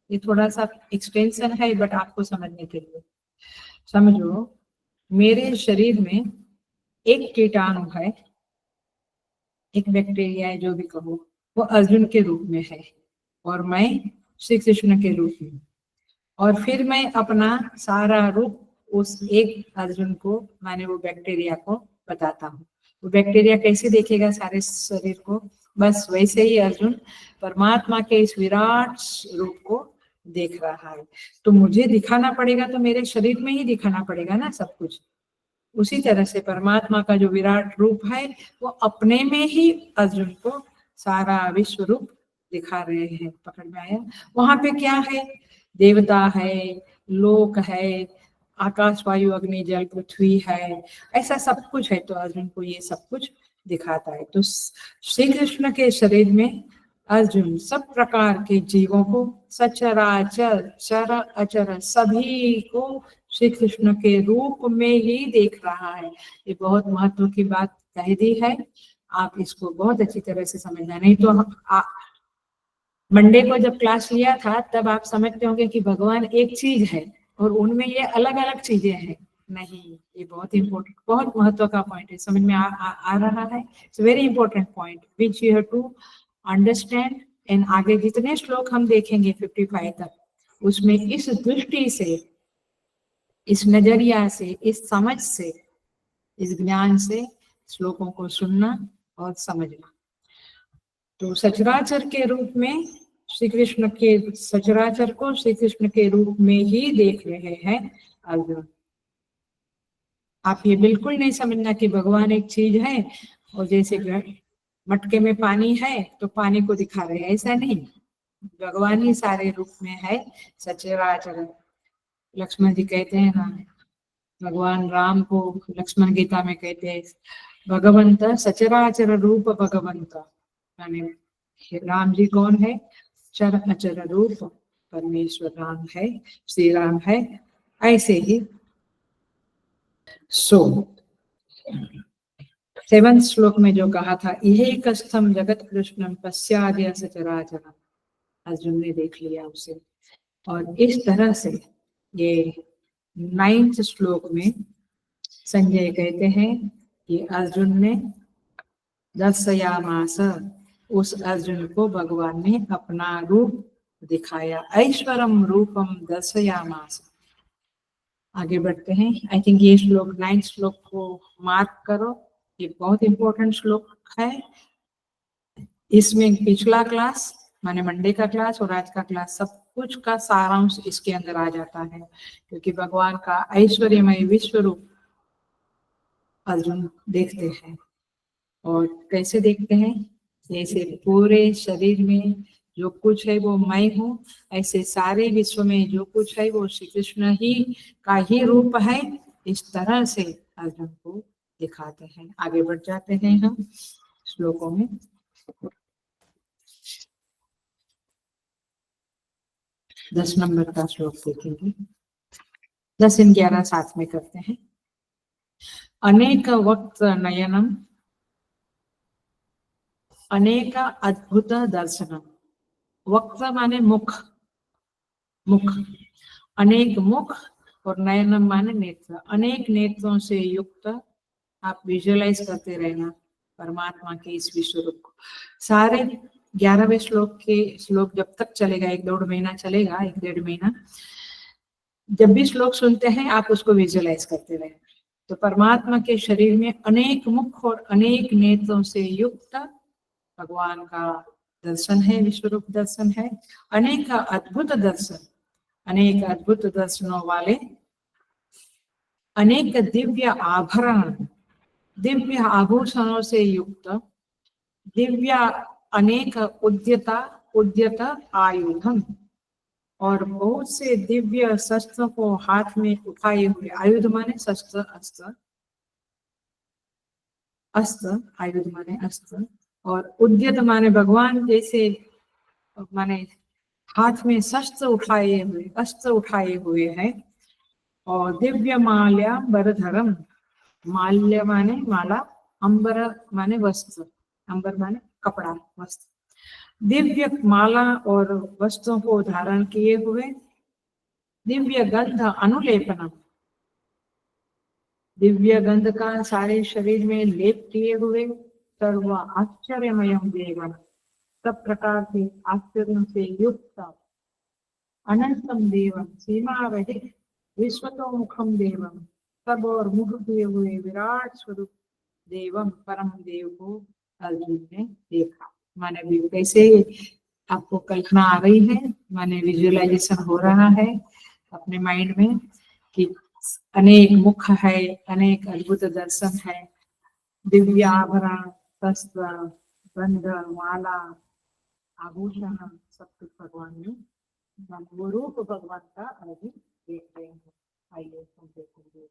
ये थोड़ा सा एक्सटेंशन है, बट आपको समझने के लिए समझो, मेरे शरीर में एक कीटाणु है, एक बैक्टीरिया है, जो भी कहो, वो अर्जुन के रूप में है, और मैं श्री कृष्ण के रूप में। और फिर मैं अपना सारा रूप उस एक अर्जुन को, माने वो बैक्टीरिया को बताता हूँ। वो बैक्टीरिया कैसे देखेगा सारे शरीर को? बस वैसे ही अर्जुन परमात्मा के इस विराट रूप को देख रहा है। तो मुझे दिखाना पड़ेगा, तो मेरे शरीर में ही दिखाना पड़ेगा ना सब कुछ। उसी तरह से परमात्मा का जो विराट रूप है, वो अपने में ही अर्जुन को सारा विश्व रूप दिखा रहे हैं। पकड़ में आया? वहां पे क्या है? देवता है, लोक है, आकाश, वायु, अग्नि, जल, पृथ्वी है, ऐसा सब कुछ है। तो अर्जुन को ये सब कुछ दिखाता है। तो श्री कृष्ण के शरीर में अर्जुन सब प्रकार के जीवों को, सचराचर, चर अचर, सभी को श्री कृष्ण के रूप में ही देख रहा है। ये बहुत महत्व की बात कह दी है, आप इसको बहुत अच्छी तरह से समझना। नहीं तो मंडे को जब क्लास लिया था, तब आप समझते होंगे कि भगवान एक चीज है और उनमें ये अलग अलग चीजें हैं। नहीं, ये बहुत इंपॉर्टेंट, बहुत महत्व का पॉइंट है। समझ में आ रहा है? It's very important point which you have to understand. And आगे जितने श्लोक हम देखेंगे 55 तक, उसमें इस दृष्टि से, इस नजरिया से, इस समझ से, इस ज्ञान से श्लोकों को सुनना और समझना। तो सचराचर के रूप में श्री कृष्ण के, सचराचर को श्री कृष्ण के रूप में ही देख रहे हैं अर्जुन। आप ये बिल्कुल नहीं समझना कि भगवान एक चीज है और जैसे मटके में पानी है तो पानी को दिखा रहे हैं, ऐसा नहीं। भगवान ही सारे रूप में है, सचराचर। लक्ष्मण जी कहते हैं ना, भगवान राम को लक्ष्मण गीता में कहते हैं, भगवंत सचराचर रूप भगवंत, यानी राम जी कौन है? चर अचर रूप परमेश्वर राम है, श्री राम है। ऐसे ही 7 श्लोक में जो कहा था, यही कस्थम जगत कृष्णम पश्चाद्य सचराचर, अर्जुन ने देख लिया उसे। और इस तरह से ये 9th श्लोक में संजय कहते हैं कि अर्जुन ने दर्शयामास, उस अर्जुन को भगवान ने अपना रूप दिखाया। ऐश्वरम रूपम दर्शयामास। आगे बढ़ते हैं। आई थिंक ये श्लोक 9th श्लोक को मार्क करो, ये बहुत इंपॉर्टेंट श्लोक है। इसमें पिछला क्लास माने मंडे का क्लास और आज का क्लास सब कुछ का सारांश इसके अंदर आ जाता है, क्योंकि भगवान का ऐश्वर्यमय विश्व रूप अर्जुन देखते हैं। और कैसे देखते हैं? जैसे पूरे शरीर में जो कुछ है वो मैं हूँ, ऐसे सारे विश्व में जो कुछ है वो श्री कृष्ण ही का ही रूप है। इस तरह से अर्जुन को दिखाते हैं। आगे बढ़ जाते हैं हम श्लोकों में। 10 नंबर का श्लोक देखेंगे। 10 इन 11 साथ में करते हैं। अनेक वक्त नयनम अनेक अद्भुत दर्शनम। वक्त माने मुख, मुख, अनेक मुख, और नयनम माने नेत्र। अनेक नेत्रों से युक्त आप विजुअलाइज करते रहना परमात्मा के इस विश्व रूप को। सारे 11वें श्लोक जब तक चलेगा, 1-1.5 महीना चलेगा, 1-1.5 महीना, जब भी श्लोक सुनते हैं आप उसको विजुअलाइज करते रहना। तो परमात्मा के शरीर में अनेक मुख और अनेक नेत्रों से युक्त भगवान का दर्शन है, विश्व रूप दर्शन है। अनेक अद्भुत दर्शन, अनेक अद्भुत दर्शनों वाले, अनेक दिव्य आभरण, दिव्य आभूषणों से युक्त, दिव्य अनेक उद्यत आयुधम, और बहुत से दिव्य शस्त्रों को हाथ में उठाए हुए। आयुध माने शस्त्र, अस्त्र, अस्त्र, आयुध माने अस्त्र, और उद्यत माने भगवान जैसे माने हाथ में शस्त्र उठाए हुए, अस्त्र उठाए हुए हैं। और दिव्य माल्याम्बरधरम, माल्य माने माला, अंबर माने वस्त्र, अंबर माने कपड़ा, वस्त्र, दिव्य माला और वस्त्रों को धारण किए हुए, दिव्य गंध अनुलेपनम, दिव्य गंध का सारे शरीर में लेप किए हुए, सर्व आश्चर्यमय देवम, सब प्रकार के आश्चर्यों से युक्त, अनंतम देवम, सीमा रहित, विश्वतोमुखम देवम, सब और मुख किए हुए विराट स्वरूप देवम, परम देव को अर्जुन ने देखा। माने भी कैसे आपको कल्पना आ रही है, माने विजुअलाइजेशन हो रहा है अपने माइंड में कि अनेक मुख है, अनेक अद्भुत दर्शन है, दिव्य आभरण, शस्त्र, गंध, माला, आभूषण, सब कुछ भगवान ने, वो रूप भगवान का अर्जुन देख रहे हैं। आइए हम देखेंगे।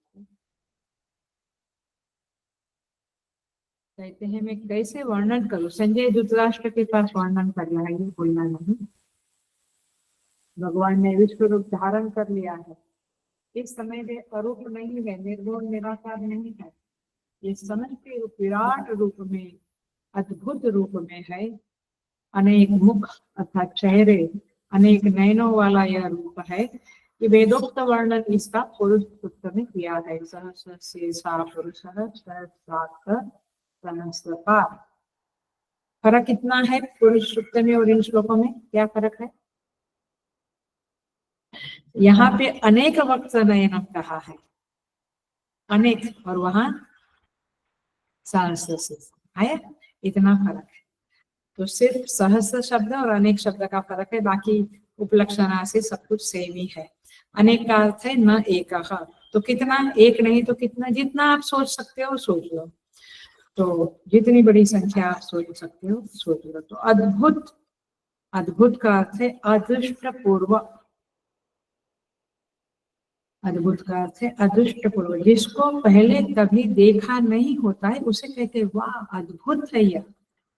कहते हैं मैं कैसे वर्णन करूं? संजय धृतराष्ट्र के पास वर्णन कर रहा है, ये बोलना नहीं। भगवान ने विश्व रूप धारण कर लिया है। इस समय वे अरूप नहीं है, निर्गुण निराकार नहीं है, ये समष्टि रूप विराट रूप में, अद्भुत रूप में है। अनेक मुख अर्थात चेहरे, अनेक नयनों वाला यह रूप है। ये वेदोक्त वर्णन इसका पुरुष सूक्त में किया है। सहस्र से सा पुरुष सहस्रपाद। फर्क कितना है पुरुष सूक्त में और इन श्लोकों में? क्या फर्क है? यहाँ पे अनेक वक्त नयन कहा है, अनेक, और वहां सहस्र से आया, इतना फर्क है। तो सिर्फ सहस्र शब्द और अनेक शब्द का फर्क है, बाकी उपलक्षणा से सब कुछ सेम ही है। अनेक का अर्थ है न एक, तो कितना? एक नहीं तो कितना? जितना आप सोच सकते हो सोच लो। तो जितनी बड़ी संख्या आप सोच सकते हो सोच लो। तो अद्भुत, अद्भुत का अर्थ है अदृष्टपूर्व, अद्भुत का अर्थ है अदृष्टपूर्व, जिसको पहले कभी देखा नहीं होता है उसे कहते हैं वाह अद्भुत है,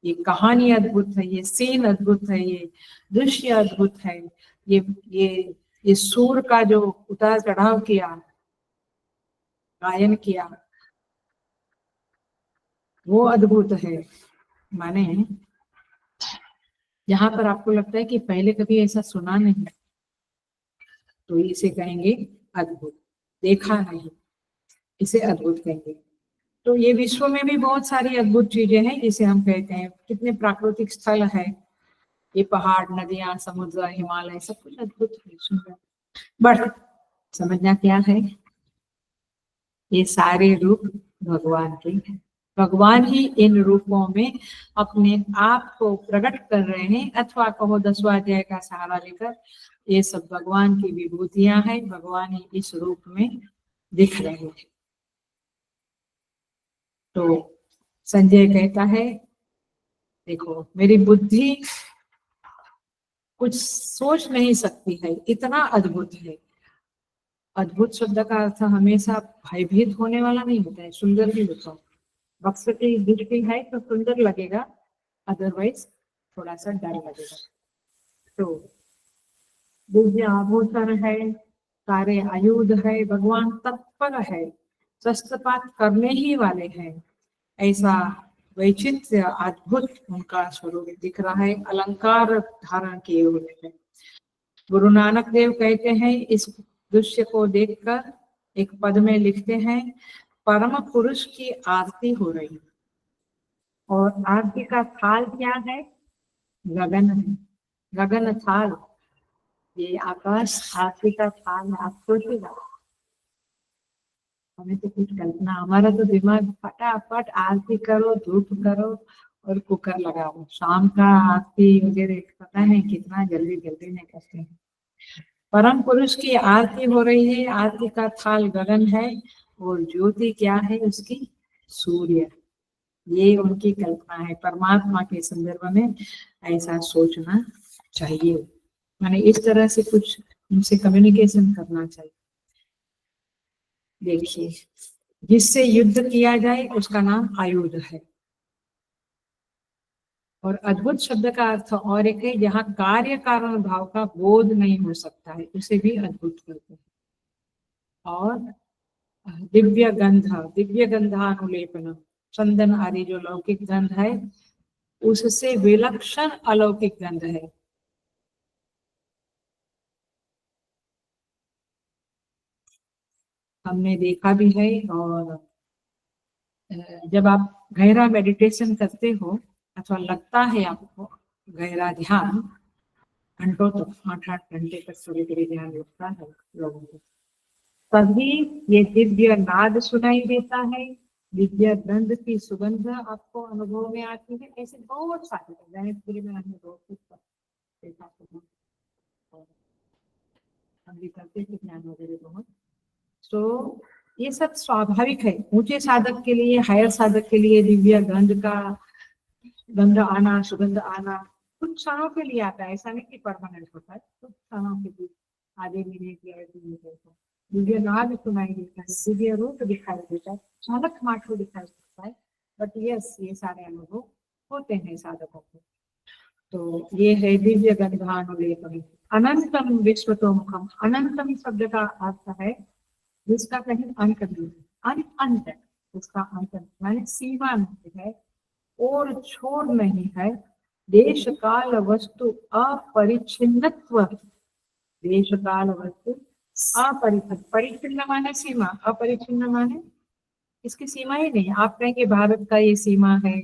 ये कहानी अद्भुत है, ये सीन अद्भुत है, ये दृश्य अद्भुत है, ये सूर का जो उतार चढ़ाव किया, गायन किया, वो अद्भुत है। माने यहाँ पर आपको लगता है कि पहले कभी ऐसा सुना नहीं, तो इसे कहेंगे अद्भुत। देखा नहीं, इसे अद्भुत कहेंगे। तो ये विश्व में भी बहुत सारी अद्भुत चीजें हैं जिसे हम कहते हैं। कितने प्राकृतिक स्थल है, ये पहाड़, नदियां, समुद्र, हिमालय, सब कुछ अद्भुत है, सुंदर। बट समझना क्या है, ये सारे रूप भगवान के हैं। भगवान ही इन रूपों में अपने आप को प्रकट कर रहे हैं, अथवा कहो 10वां अध्याय का सहारा लेकर, ये सब भगवान की विभूतियां हैं, भगवान ही इस रूप में दिख रहे हैं। तो संजय कहता है, देखो मेरी बुद्धि कुछ सोच नहीं सकती है, इतना अद्भुत है। अद्भुत शब्द का अर्थ हमेशा भयभीत होने वाला नहीं होता है, सुंदर भी होता है। वक्स की दृष्टि है तो सुंदर लगेगा, अदरवाइज थोड़ा सा डर लगेगा। तो दिव्य आभूषण है, सारे आयुध है, भगवान तत्पर है, शस्त्रपात करने ही वाले हैं। ऐसा वैचित्र्य अद्भुत उनका स्वरूप दिख रहा है, अलंकार धारण किए हुए हैं। गुरु नानक देव कहते हैं, इस दृश्य को देखकर एक पद में लिखते हैं, परम पुरुष की आरती हो रही है। और आरती का थाल क्या है? गगन है, गगन थाल। ये आकाश आरती का थाल है। आप सोचिएगा, हमें तो कुछ कल्पना, हमारा तो दिमाग फटाफट आरती करो, धूप करो और कुकर लगाओ। शाम का आरती वगैरह पता नहीं कितना जल्दी जल्दी में करते हैं। परम पुरुष की आरती हो रही है, आरती का थाल गगन है और ज्योति क्या है उसकी? सूर्य। ये उनकी कल्पना है। परमात्मा के संदर्भ में ऐसा सोचना चाहिए, माने इस तरह से कुछ उनसे कम्युनिकेशन करना चाहिए। देखिए, जिससे युद्ध किया जाए उसका नाम आयुध है। और अद्भुत शब्द का अर्थ और एक है, जहाँ कार्य कारण भाव का बोध नहीं हो सकता है, उसे भी अद्भुत कहते हैं। और दिव्य गंध, दिव्य गंधानुलेपन, चंदन आदि जो लौकिक गंध है, उससे विलक्षण अलौकिक गंध है। हमने देखा भी है। और जब आप गहरा मेडिटेशन करते हो अथवा लगता है आपको गहरा ध्यान, घंटों तक 8-8 घंटे तक थोड़ी देर ध्यान लगता है लोगों को, तभी ये दिव्य नाद सुनाई देता है, दिव्य गंध की सुगंध आपको अनुभव में आती है। ऐसे बहुत सारे गणेशपुरी में हमने बहुत कुछ देखा, हम भी करते थे ज्ञान वगैरह बहुत। तो ये सब स्वाभाविक है। ऊंचे साधक के लिए, हायर साधक के लिए दिव्य गंध का गंध आना, सुगंध आना कुछ क्षणों के लिए आता है, ऐसा नहीं कि परमानेंट होता है। कुछ क्षणों के लिए, आधे मिनट या 1 मिनट, दिव्य नाद सुनाई देता है, दिव्य रूप दिखाई देता है, झलक मात्र दिखाई देता है। बट यस, ये सारे अनुभव होते हैं साधकों को। तो ये है दिव्य गंधानुलेपन। अनंतम विश्वतोमुखम। अनंतम शब्द का अर्थ है जिसका कहीं अंत नहीं है, अनंत, उसका अंत माने सीमा नहीं है और छोर नहीं है। देश काल वस्तु अपरिच्छिन्नत्व, देश काल वस्तु अपरिच्छिन्न, परिच्छिन्न माने सीमा, अपरिच्छिन्न माने इसकी सीमा ही नहीं। आप कहेंगे भारत का ये सीमा है,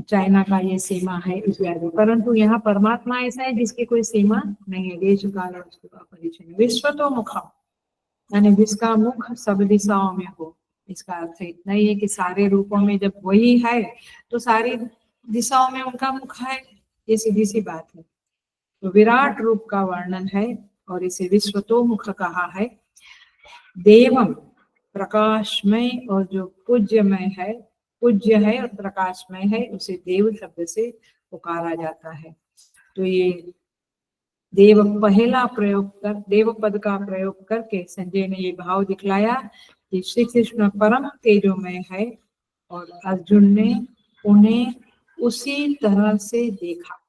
चाइना का ये सीमा है इत्यादि, परंतु यहाँ परमात्मा ऐसा है जिसकी कोई सीमा नहीं है। देश काल वस्तु अपरिच्छिन्न। विश्व तो मुखम, यानी जिसका मुख सब दिशाओं में हो। इसका अर्थ इतना ही है कि सारे रूपों में जब वही है तो सारी दिशाओं में उनका मुख है, ये सीधी सी बात है। तो विराट रूप का वर्णन है और इसे विश्वतोमुख कहा है। देवम, प्रकाशमय और जो पूज्यमय है, पूज्य है और प्रकाशमय है, उसे देव शब्द से पुकारा जाता है। तो ये देव पहला प्रयोग कर, देव पद का प्रयोग करके संजय ने ये भाव दिखलाया कि श्री कृष्ण परम तेजोमय है और अर्जुन ने उन्हें उसी तरह से देखा,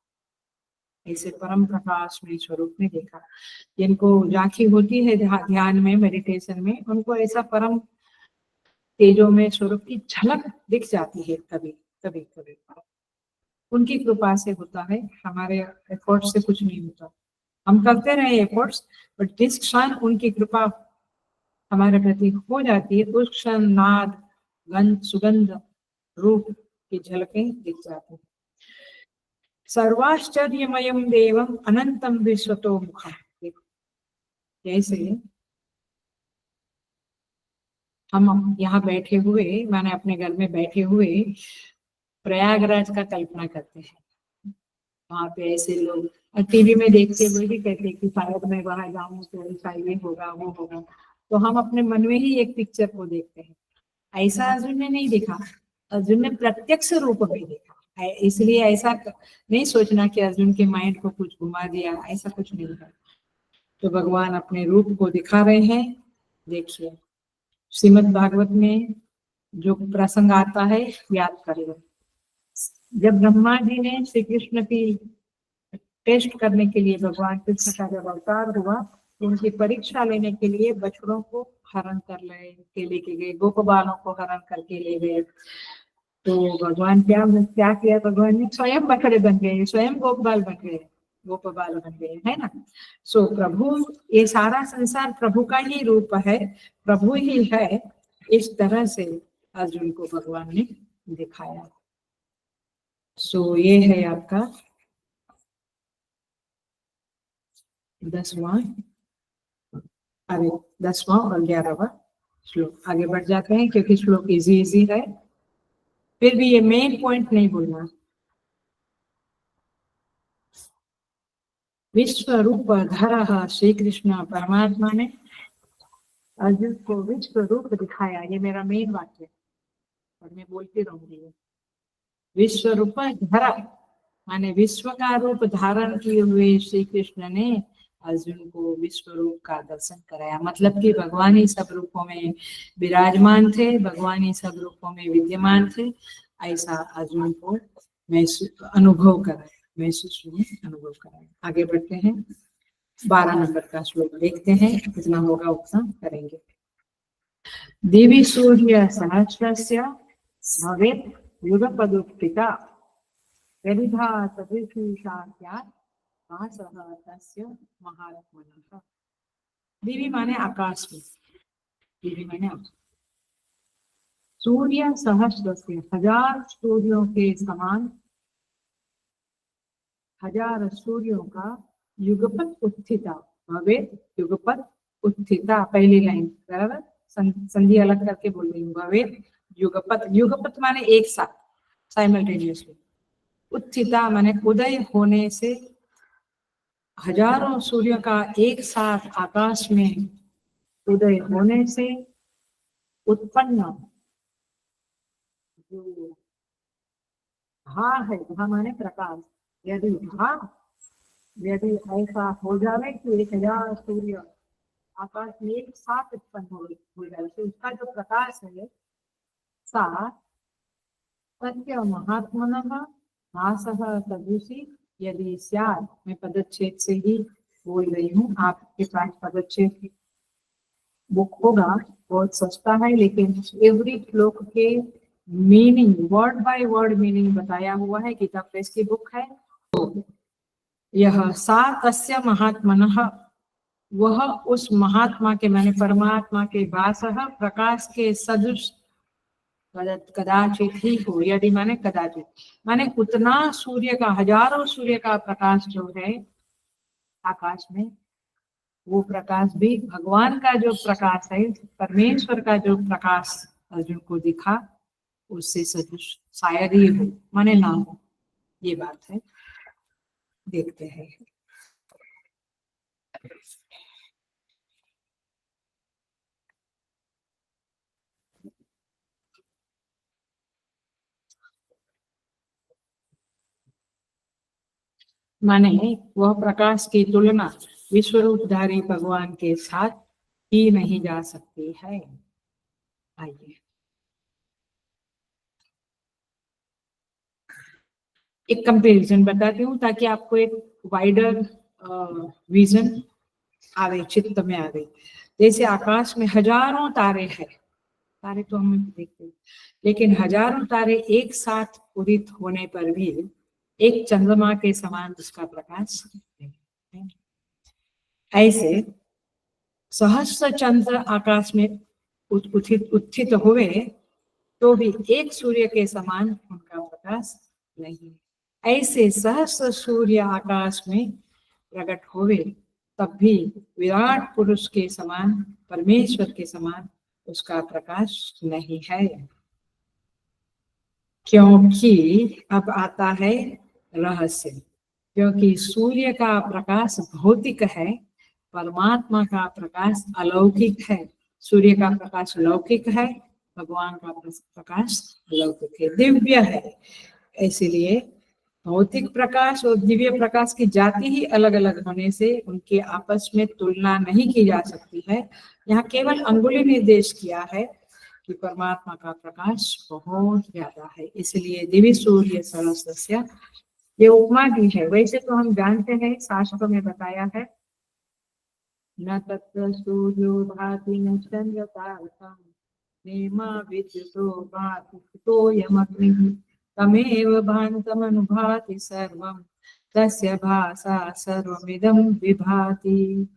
ऐसे परम प्रकाश में स्वरूप में देखा। जिनको झांकी होती है ध्यान में, मेडिटेशन में, उनको ऐसा परम तेजों में स्वरूप की झलक दिख जाती है कभी कभी कभी। उनकी कृपा से होता है, हमारे एफर्ट से कुछ नहीं होता। हम करते रहे एफर्ट्स, बट जिस क्षण उनकी कृपा हमारे प्रति हो जाती है, उस क्षण नाद, गंध, सुगंध, रूप की झलकें दिख जाती है। सर्वाश्चर्यमयम देवम अनंतम विश्वतो मुखम। जैसे हम यहाँ बैठे हुए, माने अपने घर में बैठे हुए प्रयागराज का कल्पना करते हैं, वहां पे ऐसे लोग, टीवी में देखते हुए भी कहते हैं कि शायद मैं वहां जाऊं तो ऐसा ये होगा वो होगा, तो हम अपने मन में ही एक पिक्चर को देखते हैं। ऐसा अर्जुन ने नहीं देखा, अर्जुन ने प्रत्यक्ष रूप में देखा इसलिए ऐसा नहीं सोचना कि अर्जुन के माइंड को कुछ घुमा दिया, ऐसा कुछ नहीं है। तो भगवान अपने रूप को दिखा रहे हैं। देखिए श्रीमद् भागवत में जो प्रसंग आता है याद करें। जब ब्रह्मा जी ने श्री कृष्ण की टेस्ट करने के लिए भगवान कृष्ण का जब अवतार हुआ, तो उनकी परीक्षा लेने के लिए बछड़ों को हरण कर लेके गए, गोप बालों को हरण करके ले गए। तो भगवान क्या किया, भगवान ने स्वयं बछड़े बन गए, स्वयं गोपाल बन गए, गोपाल बन गए, है ना। सो प्रभु, ये सारा संसार प्रभु का ही रूप है, प्रभु ही है, इस तरह से अर्जुन को भगवान ने दिखाया। सो ये है आपका 10वां, अरे 10वां और 11वां श्लोक। आगे बढ़ जाते हैं क्योंकि श्लोक इजी है, फिर भी ये मेन पॉइंट नहीं भूलना। विश्व रूप धरा श्री कृष्ण परमात्मा ने अर्जुन को विश्व रूप दिखाया, ये मेरा मेन वाक्य और मैं बोलती रहूंगी। विश्व रूप धरा माने विश्व का रूप धारण किए हुए श्री कृष्ण ने अर्जुन को विश्व रूप का दर्शन कराया, मतलब कि भगवान ही सब रूपों में विराजमान थे, भगवान ही सब रूपों में विद्यमान थे, ऐसा अर्जुन को अनुभव कराया, महसूस अनुभव कराया। आगे बढ़ते हैं, 12 नंबर का श्लोक देखते हैं, कितना होगा उतना करेंगे। देवी सूर्य सहस्रस्य भवेत् युगपदुत्थिता यदिधा तदृशीशाख्यात् भासः तस्य महारथमनः। देवी माने आकाश में, देवी माने आकाश। सूर्य सहस्रस्य 1000 सूर्यों के समान, 1000 सूर्यों का युगपत उत्थिता भवेत्, युगपत उत्थिता पहली लाइन बराबर, संधि अलग करके बोल रही हूँ। भवेत् युगपत, युगपत माने एक साथ, साइमल्टेनियसली। उत्थिता माने उदय होने से, हजारों सूर्य का एक साथ आकाश में उदय होने से उत्पन्न जो हा है, हा माने प्रकाश, यदि हा, यदि ऐसा हो जाए कि 1000 सूर्य आकाश में एक साथ उत्पन्न हो जाए, तो उसका जो प्रकाश है सा सत्य महात्मनः भासः तदृशी यदि स्यात्। मैं पदच्छेद से ही बोल रही हूँ, आपके पास पदच्छेद बुक होगा, बहुत सस्ता है, लेकिन एवरी श्लोक के meaning word by word meaning बताया हुआ है, गीता प्रेस की बुक है। तो यह सा तस्य महात्मनः, वह उस महात्मा के माने परमात्मा के भासः प्रकाश के सदृश, कदाचित ही हो, यदि माने कदाचित, माने उतना सूर्य का, हजारों सूर्य का प्रकाश जो है आकाश में, वो प्रकाश भी भगवान का जो प्रकाश है, परमेश्वर का जो प्रकाश अर्जुन को दिखा, उससे सदृश शायद ही हो, माने ना हो, ये बात है। देखते हैं, माने वह प्रकाश की तुलना विश्वरूपधारी भगवान के साथ की नहीं जा सकती है। आइए एक कंपैरिजन बताती हूँ ताकि आपको एक वाइडर विजन आवे, चित्त में आवे। जैसे आकाश में हजारों तारे हैं, तारे तो हम देखते हैं, लेकिन हजारों तारे एक साथ उदित होने पर भी एक चंद्रमा के समान उसका प्रकाश है। ऐसे सहस्र चंद्र आकाश में उत्थित हुए तो भी एक सूर्य के समान उनका प्रकाश नहीं। ऐसे सहस्र सूर्य आकाश में प्रकट हुए तब भी विराट पुरुष के समान, परमेश्वर के समान उसका प्रकाश नहीं है, क्योंकि अब आता है रहस्य। क्योंकि सूर्य का प्रकाश भौतिक है, परमात्मा का प्रकाश अलौकिक है। सूर्य का प्रकाश लौकिक है, भगवान का प्रकाश अलौकिक है, दिव्य है। इसलिए भौतिक प्रकाश और दिव्य प्रकाश की जाति ही अलग अलग होने से उनके आपस में तुलना नहीं की जा सकती है। यहाँ केवल अंगुली निर्देश किया है कि परमात्मा का प्रकाश बहुत ज्यादा है, इसलिए दिव्य सूर्य सरस्वस्य ये उपमा दी है। वैसे तो हम जानते हैं, शास्त्रों में बताया है, न तत्र सूर्यो भाति न चंद्र तारकम् नेमा विद्युतो भाति तोयमग्निः तमेव भान्तमनुभाति सर्वं तस्य भासा सर्वमिदं विभाति।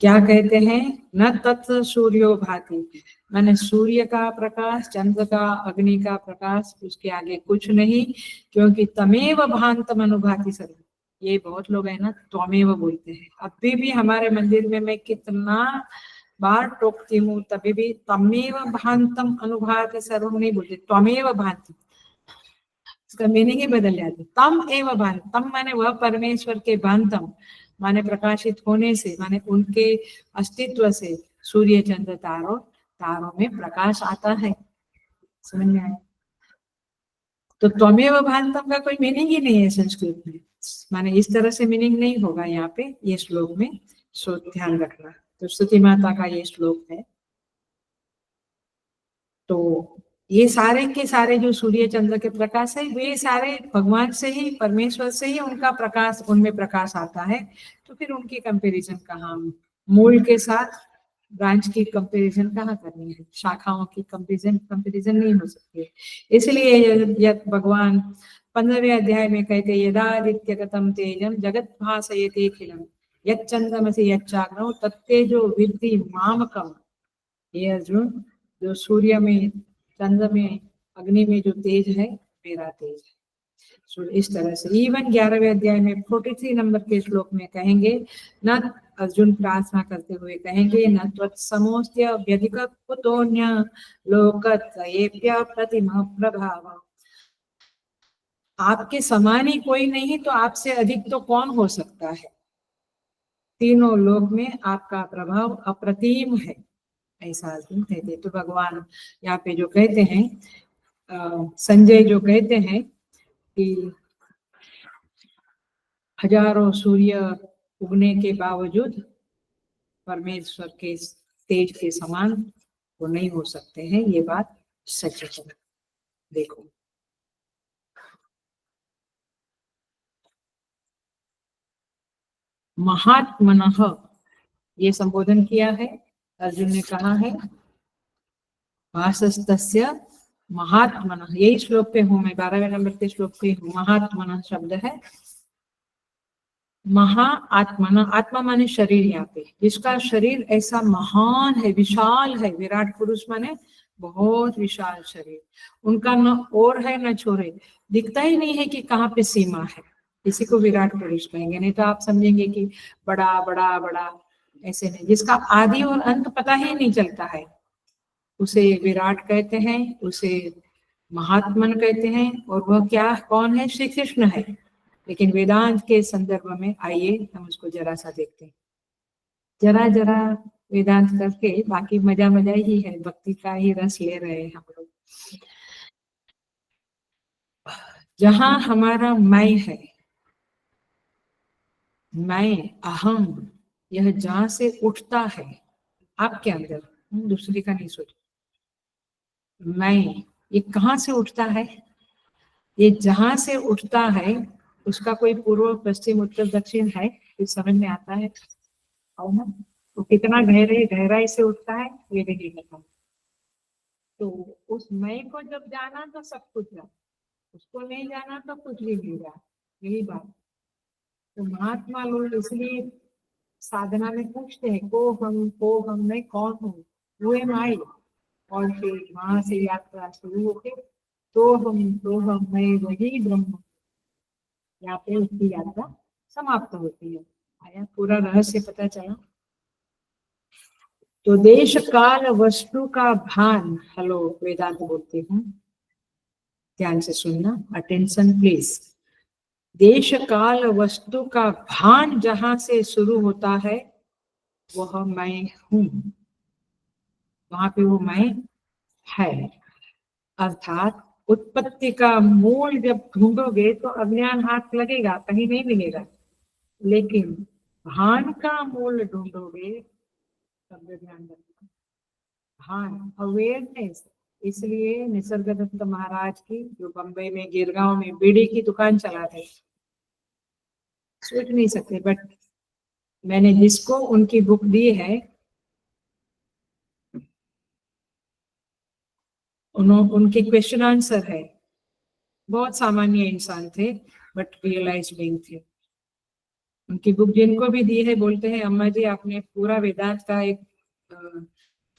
क्या कहते हैं? न तत्र सूर्यो भाति, माने सूर्य का प्रकाश, चंद्र का, अग्नि का प्रकाश, उसके आगे कुछ नहीं, क्योंकि तमेव भान्तम अनुभाति सर्व। ये बहुत लोग है ना त्वमेव बोलते हैं। अभी भी हमारे मंदिर में मैं कितना बार टोकती हूँ, तभी भी तमेव भान्तम अनुभाति सर्व नहीं बोलते, त्वमेव भाति। इसका मीनिंग ही बदल जाती। तम एव भान, तम माने वह परमेश्वर के भान्तम माने प्रकाशित होने से, माने उनके अस्तित्व से सूर्य चंद्र तारों में प्रकाश आता है। समझ में आया? तो त्वमेव भान्तम का कोई मीनिंग ही नहीं है संस्कृत में, माने इस तरह से मीनिंग नहीं होगा यहाँ पे ये श्लोक में, सो ध्यान रखना। तो स्तुति माता का ये श्लोक है। तो ये सारे के सारे जो सूर्य चंद्र के प्रकाश है, वे सारे भगवान से ही, परमेश्वर से ही उनका प्रकाश, उनमें प्रकाश आता है। तो फिर उनकी कंपैरिजन कहाँ, मूल के साथ ब्रांच की कंपैरिजन कहाँ करनी है, शाखाओं की कंपैरिजन नहीं हो सकती। इसलिए भगवान 15वें अध्याय में कहते, यदादित्यगतम तेजम जगत भासयते खिलम यच्चंद्रमसि यच्चाग्नौ तत्तेजो विद्धि मामकम। ये अर्जुन, जो सूर्य में, चंद्र में, अग्नि में जो तेज है, मेरा तेज है। सो इस तरह से इवन 11वें अध्याय में 43 नंबर के श्लोक में कहेंगे, न अर्जुन प्रार्थना करते हुए कहेंगे, न त्वत्समोऽस्त्य व्यधिककुतोऽन्य लोकत्रयेऽप्य प्रतिमः प्रभाव। आपके समान ही कोई नहीं, तो आपसे अधिक तो कौन हो सकता है। तीनों लोक में आपका प्रभाव अप्रतिम है, ऐसा अर्जुन कहते। तो भगवान यहाँ पे जो कहते हैं, संजय जो कहते हैं कि हजारों सूर्य उगने के बावजूद परमेश्वर के तेज के समान वो नहीं हो सकते हैं, ये बात सच है। देखो, महात्मनः ये संबोधन किया है, अर्जुन ने कहा है भासस्तस्य महात्मनः। यही श्लोक पे हूं मैं, 12वें नंबर के श्लोक पे हूँ। महात्मनः शब्द है, महा आत्मा, आत्मा माने शरीर, यहाँ पे जिसका शरीर ऐसा महान है, विशाल है, विराट पुरुष माने बहुत विशाल शरीर, उनका न और है न छोरे, दिखता ही नहीं है कि कहाँ पे सीमा है, इसी को विराट पुरुष कहेंगे। नहीं तो आप समझेंगे कि बड़ा बड़ा बड़ा, ऐसे नहीं, जिसका आदि और अंत पता ही नहीं चलता है, उसे विराट कहते हैं, उसे महात्मन कहते हैं। और वह क्या, कौन है? श्री कृष्ण है। लेकिन वेदांत के संदर्भ में आइए हम उसको जरा सा देखते हैं, जरा जरा वेदांत करके, बाकी मजा मजा ही है, भक्ति का ही रस ले रहे हैं हम लोग। जहां हमारा मैं है, मैं, अहम, यह जहां से उठता है आपके अंदर, दूसरे का नहीं सोच, मैं, ये कहाँ से उठता है? ये जहां से उठता है उसका कोई पूर्व पश्चिम उत्तर दक्षिण है? कुछ समझ में आता है? और ना, तो कितना गहराई से उठता है ये नहीं पता। तो उस मैं को जब जाना तो सब कुछ जाना, उसको नहीं जाना तो कुछ भी नहीं जाना, यही बात। तो महात्मा लोग इसलिए साधना में पूछते हैं, को हम मैं कौन हूँ, वो एम आई। और फिर वहां से यात्रा शुरू होके तो हम मैं वही ब्रह्म, यहाँ पे उसकी यात्रा समाप्त होती है। आया पूरा रहस्य पता चला? तो देश काल वस्तु का भान, हेलो वेदांत बोलती हूँ, ध्यान से सुनना, अटेंशन प्लीज। देश काल वस्तु का भान जहां से शुरू होता है वह मैं हूं, वहां पे वो मैं है। अर्थात उत्पत्ति का मूल जब ढूंढोगे तो अज्ञान हाथ लगेगा, कहीं नहीं मिलेगा, लेकिन भान का मूल ढूंढोगे तब ज्ञान लगेगा। भान, अवेयरनेस। इसलिए निसर्गदत्त महाराज की, जो बम्बई में गिरगांव में बीड़ी की दुकान चलाते, सोच नहीं सकते, बट मैंने जिसको उनकी बुक दी है, उनके क्वेश्चन आंसर है, बहुत सामान्य इंसान थे बट रियलाइज बीइंग थे। उनकी बुक जिनको भी दी है बोलते हैं अम्मा जी आपने पूरा वेदांत का एक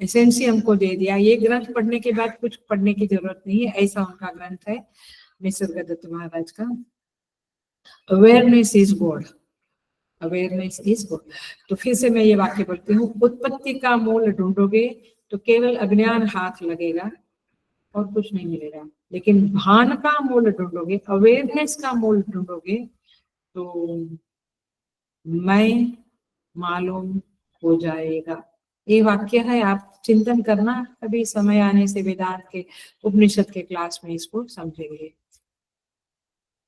एसेंस ही हमको दे दिया, ये ग्रंथ पढ़ने के बाद कुछ पढ़ने की जरूरत नहीं है, ऐसा उनका ग्रंथ है निसर्गदत्त महाराज का। Awareness is God, awareness is God. तो फिर से मैं ये वाक्य बोलती हूँ, उत्पत्ति का मूल ढूंढोगे तो केवल अज्ञान हाथ लगेगा और कुछ नहीं मिलेगा, लेकिन भान का मूल ढूंढोगे, अवेयरनेस का मूल ढूंढोगे तो मैं मालूम हो जाएगा। ये वाक्य है, आप चिंतन करना, कभी समय आने से वेदांत के उपनिषद के क्लास में इसको समझेंगे।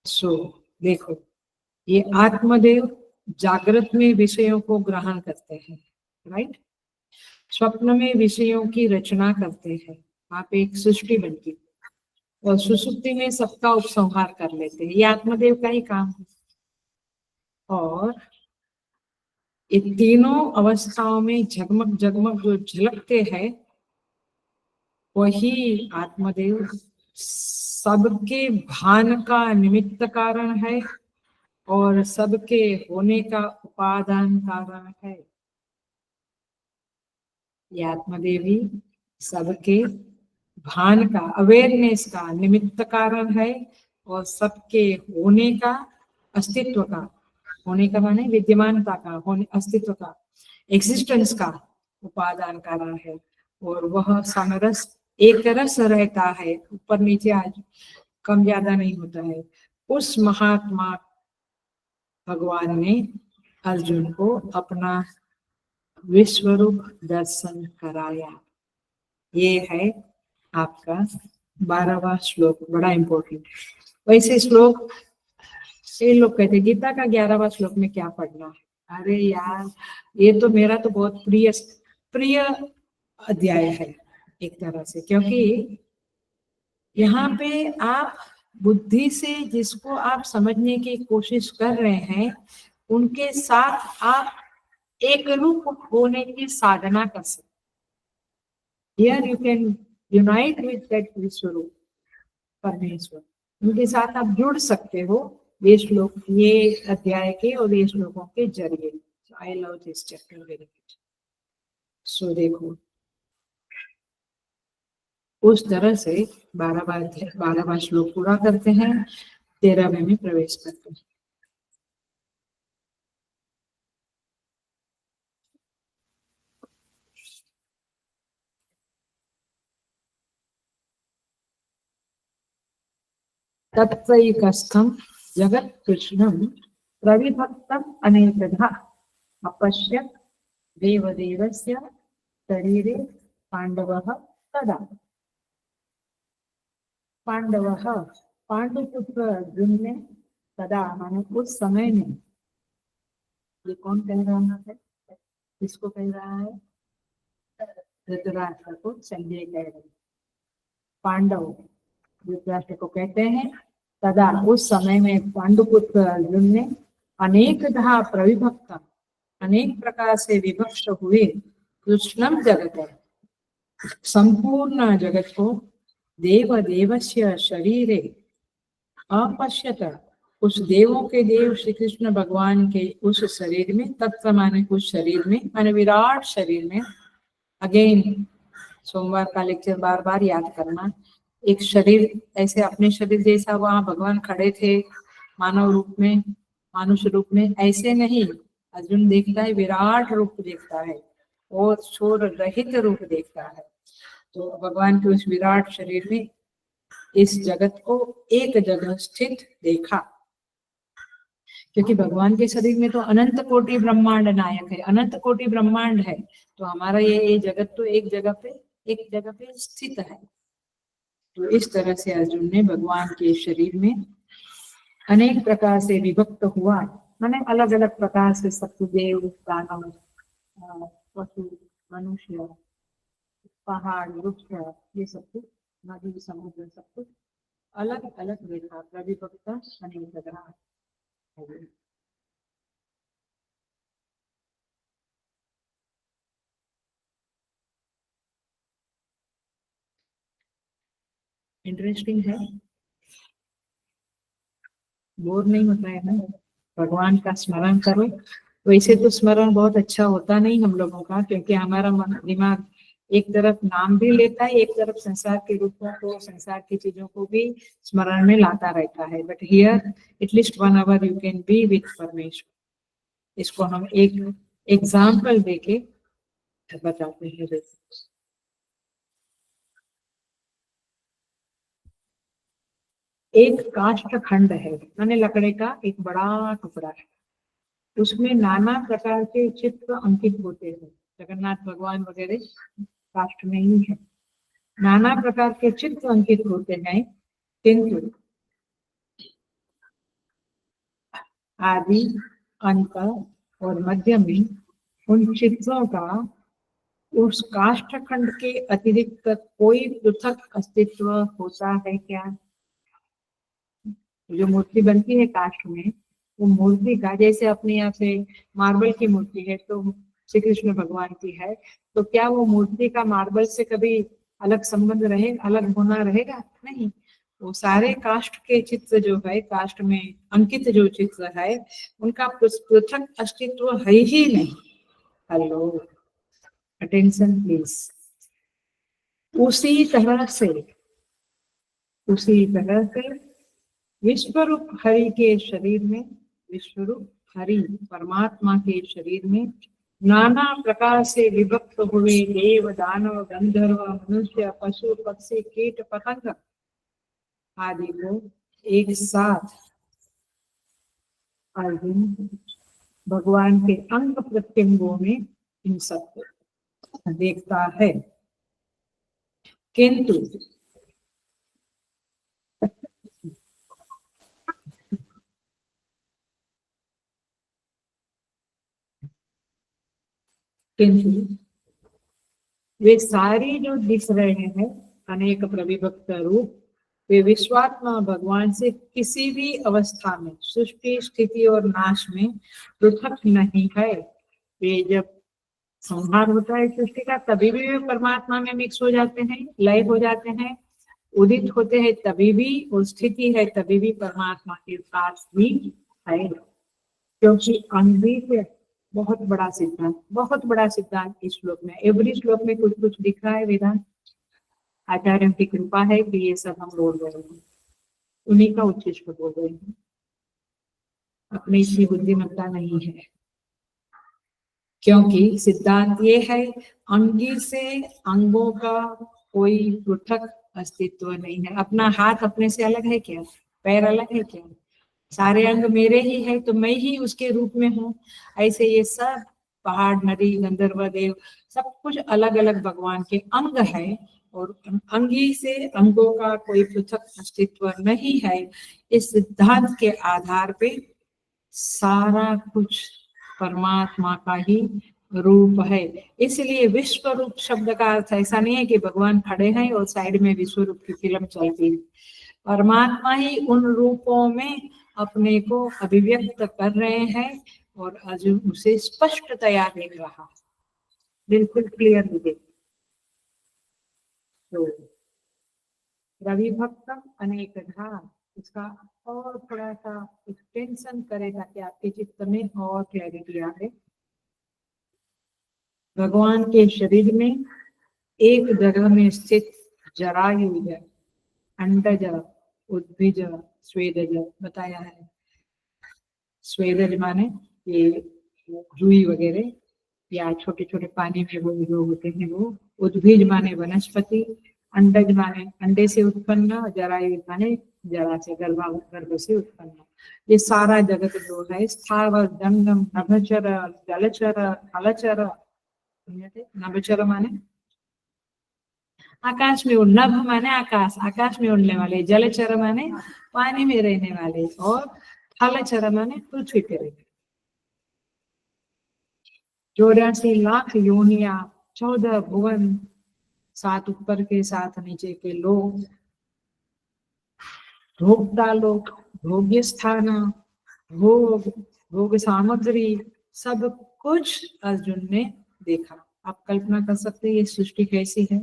सो देखो, ये आत्मदेव जागृत में विषयों को ग्रहण करते हैं, राइट, स्वप्न में विषयों की रचना करते हैं, वहां पे एक सृष्टि बनती है, और सुसुप्ति में सबका उपसंहार कर लेते हैं, ये आत्मदेव का ही काम है। और इन तीनों अवस्थाओं में झगमग झगमग जो झलकते हैं वही आत्मदेव सबके भान का निमित्त कारण है और सबके होने का उपादान कारण है। ये आत्मदेव ही सबके भान का, अवेयरनेस का निमित्त कारण है और सबके होने का, अस्तित्व का, होने का माने विद्यमानता का, होने अस्तित्व का, एग्जिस्टेंस का उपादान कारण है। और वह समरस एक रस रहता है, ऊपर नीचे आज कम ज्यादा नहीं होता है। उस महात्मा भगवान ने अर्जुन को अपना विश्वरूप दर्शन कराया। ये है आपका 12वां श्लोक, बड़ा इंपॉर्टेंट। वैसे श्लोक ये लोग कहते हैं गीता का 11वां श्लोक में क्या पढ़ना है, अरे यार ये तो मेरा तो बहुत प्रिय प्रिय अध्याय है एक तरह से, क्योंकि यहाँ पे आप बुद्धि से जिसको आप समझने की कोशिश कर रहे हैं उनके साथ आप एक रूप होने की साधना कर सकते। Here you can unite with that विश्वरूप परमेश्वर, उनके साथ आप जुड़ सकते हो ये श्लोक, ये अध्याय के और ये श्लोकों के जरिए। I love this chapter very much. So देखो, उस तरह से 12वां श्लोक पूरा करते हैं, 13वें में प्रवेश करते हैं। तत्सैकस्थं जगत् कृष्णं प्रविभक्तम् अनेकधा अपश्यत् देवदेवस्य शरीरे पांडवः तदा। पांडवः, पांडुपुत्र अर्जुन ने, तदा माने उस समय में, ये कौन कह रहा है, किसको कह रहा है, धृतराष्ट्र को संजय कह रहे। पांडव धृतराष्ट्र को कहते हैं, तदा उस समय में पांडुपुत्र अर्जुन ने अनेकधा प्रविभक्त, अनेक प्रकार से विभक्त हुए, कृष्णम जगत, संपूर्ण जगत को, देव देवस्य शरीरे अपश्यत, उस देवों के देव श्री कृष्ण भगवान के उस शरीर में, तत्व माने उस शरीर में, माने विराट शरीर में। अगेन सोमवार का लेक्चर बार बार याद करना, एक शरीर ऐसे अपने शरीर जैसा वहां भगवान खड़े थे मानव रूप में, मानुष रूप में, ऐसे नहीं। अर्जुन देखता है विराट रूप देखता है, और छोर रहित रूप देखता है। तो भगवान के उस विराट शरीर में इस जगत को एक जगह स्थित देखा, क्योंकि भगवान के शरीर में तो अनंत कोटि ब्रह्मांड नायक है, अनंत कोटि ब्रह्मांड है। तो हमारा ये जगत तो एक जगह पे स्थित है। तो इस तरह से अर्जुन ने भगवान के शरीर में अनेक प्रकार से विभक्त हुआ, माने अलग अलग प्रकार से सत्वदेव, दानव, पशु, मनुष्य, पहाड़, वृक्ष, ये सब कुछ, नदी, समुद्र, सब कुछ अलग अलग देखा, प्रविभक्त अनेक जगह। इंटरेस्टिंग है, बोर नहीं होता है ना। भगवान का स्मरण करो। वैसे तो स्मरण बहुत अच्छा होता नहीं हम लोगों का, क्योंकि हमारा दिमाग एक तरफ नाम भी लेता है, एक तरफ संसार के रूपों को, संसार की चीजों को भी स्मरण में लाता रहता है। But here at least 1 hour you can be with परमेश्वर। इसको हम एक एग्जाम्पल देके बताते हैं। एक काष्ठ खंड है, माने लकड़े का एक बड़ा टुकड़ा है, उसमें नाना प्रकार के चित्र अंकित होते हैं। जगन्नाथ भगवान वगैरह काष्ठ में ही है, नाना प्रकार के चित्र अंकित होते हैं, किंतु आदि, अंत और मध्य में उन चित्रों का उस काष्ठ खंड के अतिरिक्त कोई पृथक अस्तित्व होता है क्या? जो मूर्ति बनती है काष्ठ में, वो मूर्ति का, जैसे अपने यहाँ से मार्बल की मूर्ति है तो श्री कृष्ण भगवान की है, तो क्या वो मूर्ति का मार्बल से कभी अलग संबंध रहेगा, अलग होना रहेगा? नहीं। वो सारे काष्ठ के चित्र जो है, काष्ठ में अंकित जो चित्र है, उनका पृथक अस्तित्व है ही नहीं। Hello, attention please. उसी तरह से विश्वरूप हरि के शरीर में, विश्वरूप हरि परमात्मा के शरीर में नाना प्रकार से विभक्त हुए देव, दानव, गंधर्व, मनुष्य, पशु, पक्षी, कीट, पतंग आदि को एक साथ अर्जुन भगवान के अंग प्रत्यंगों में इन सबको देखता है। किंतु वे सारी जो दिख रहे हैं अनेक प्रविभक्त रूप, वे विश्वात्मा भगवान से किसी भी अवस्था में, सृष्टि, स्थिति और नाश में पृथक नहीं है। वे जब संहार होता है सृष्टि का, तभी भी वे परमात्मा में मिक्स हो जाते हैं, लय हो जाते हैं। उदित होते हैं तभी भी, और स्थिति है तभी भी परमात्मा के पास ही है। क्योंकि अद्वितीय बहुत बड़ा सिद्धांत इस श्लोक में, एवरी श्लोक में कुछ कुछ दिख रहा है वेदांत। आचार्यों की कृपा है कि ये सब हम बोल रहे हैं, उन्हीं का उच्चिष्ट बोल रहे हैं, अपनी इतनी बुद्धिमत्ता नहीं है। क्योंकि सिद्धांत ये है, अंगी से अंगों का कोई पृथक अस्तित्व नहीं है। अपना हाथ अपने से अलग है क्या? पैर अलग है क्या? सारे अंग मेरे ही है, तो मैं ही उसके रूप में हूँ। ऐसे ये सब पहाड़, नदी, गंधर्व, देव, सब कुछ अलग अलग भगवान के अंग है, और अंगी से अंगों का कोई पृथक अस्तित्व नहीं है। इस सिद्धांत के आधार पे सारा कुछ परमात्मा का ही रूप है। इसलिए विश्व रूप शब्द का अर्थ ऐसा नहीं है कि भगवान खड़े हैं और साइड में विश्व रूप की फिल्म चलती है। परमात्मा ही उन रूपों में अपने को अभिव्यक्त कर रहे हैं, और अर्जुन उसे स्पष्टतया देख रहा, बिल्कुल क्लियर देख। तो रवि भक्त अनेकधा, इसका और थोड़ा सा एक्सटेंशन करे ताकि आपके चित्त में और क्लैरिटी आए। भगवान के शरीर में एक जगह में स्थित जरायुज, अंडज, उद्भिज, स्वेदज बताया है। स्वेदज माने ये रुई वगैरह, या छोटे छोटे पानी में वो जो होते हैं वो उद्भिज माने वनस्पति, अंडज माने अंडे से उत्पन्न, जरायु माने जरा से गर्भ से उत्पन्न। ये सारा जगत जो है स्थावर जंगम नभचर जलचर हलचर, नभचर माने आकाश में उड़, नभ माने आकाश, आकाश में उड़ने वाले, जलचर माने पानी में रहने वाले, और हलचर माने पृथ्वी पे रहने। 84 लाख योनिया, 14 भुवन, 7 ऊपर के 7 नीचे के लोग, भोक्ता लोग, भोग्य स्थान, भोग भोग सामग्री, सब कुछ अर्जुन ने देखा। आप कल्पना कर सकते हैं ये सृष्टि कैसी है।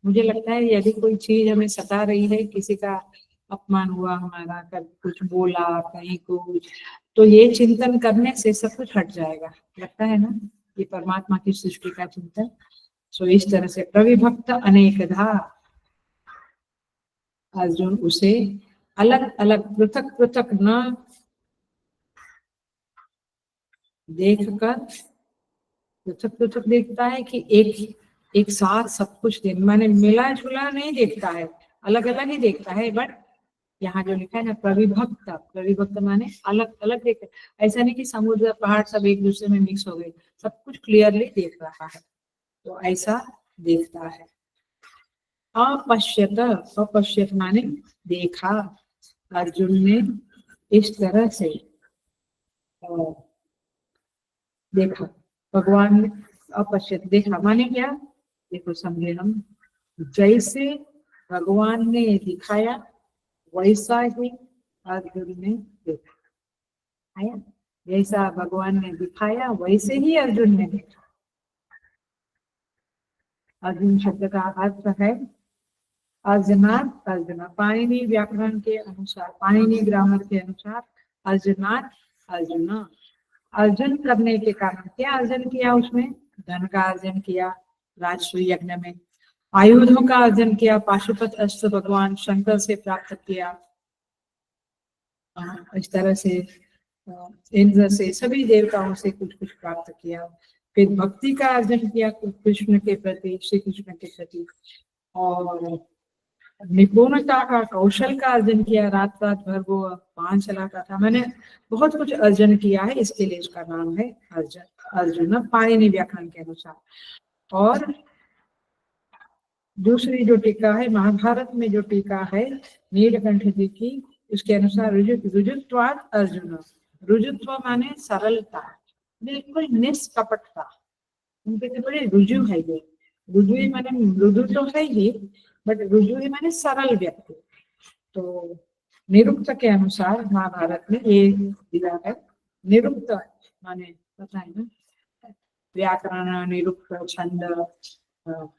मुझे लगता है यदि कोई चीज हमें सता रही है, किसी का अपमान हुआ हमारा, कभी कुछ बोला कहीं कुछ, तो ये चिंतन करने से सब कुछ हट जाएगा, लगता है ना, ये परमात्मा की सृष्टि का चिंतन। सो इस तरह से प्रविभक्त अनेकधा, अर्जुन उसे अलग अलग पृथक पृथक न देखकर, पृथक पृथक देखता है कि एक साथ सब कुछ देख, माने मिला जुला नहीं देखता है, अलग अलग ही देखता है। बट यहाँ जो लिखा है ना प्रविभक्त, प्रविभक्त माने अलग अलग देखता है। ऐसा नहीं कि समुद्र पहाड़ सब एक दूसरे में मिक्स हो गए, सब कुछ क्लियरली देख रहा है, तो ऐसा देखता है। अपश्यत, अपश्यत माने देखा, अर्जुन ने इस तरह से देखा, भगवान ने अपश्यत देखा माने क्या, देखो समझे हम, जैसे भगवान ने दिखाया वैसा ही अर्जुन ने देखा, आया, जैसा भगवान ने दिखाया वैसे ही अर्जुन ने देखा। अर्जुन शब्द का अर्थ है अर्जुनार्थ, अर्जुना, पाणिनि व्याकरण के अनुसार, पाणिनि ग्रामर के अनुसार अर्जुनार्थ, अर्जुना, अर्जन करने के कारण, क्या अर्जन किया, उसमें धन का अर्जन किया राजस्व यज्ञ में, आयुधों का अर्जन किया, पाशुपत अस्त्र भगवान शंकर से प्राप्त किया, इस तरह से इंद्र से, सभी देवताओं से कुछ कुछ प्राप्त किया। फिर भक्ति का अर्जन किया कृष्ण के प्रति, श्री कृष्ण के प्रति, और निपुणता का, कौशल का अर्जन किया, रात रात भर वो 5 चलाता था। मैंने बहुत कुछ अर्जन किया है, इसके लिए इसका नाम है अर्जन, अर्जुन पाणिनि व्याकरण के अनुसार। और दूसरी जो टीका है महाभारत में, जो टीका है नीलकंठ जी की, उसके अनुसार रुजुत्वाद अर्जुन, रुजुत्व माने सरलता, बिल्कुल निष्कपटता, उनके तो बड़े रुजु है ये, रुजु ही माने मृदु तो है ही, बट रुजु ही माने सरल व्यक्ति। तो निरुक्त के अनुसार महाभारत में ये दिया है, निरुक्त माने पता है ना, व्याकरण निरुक्त, छंद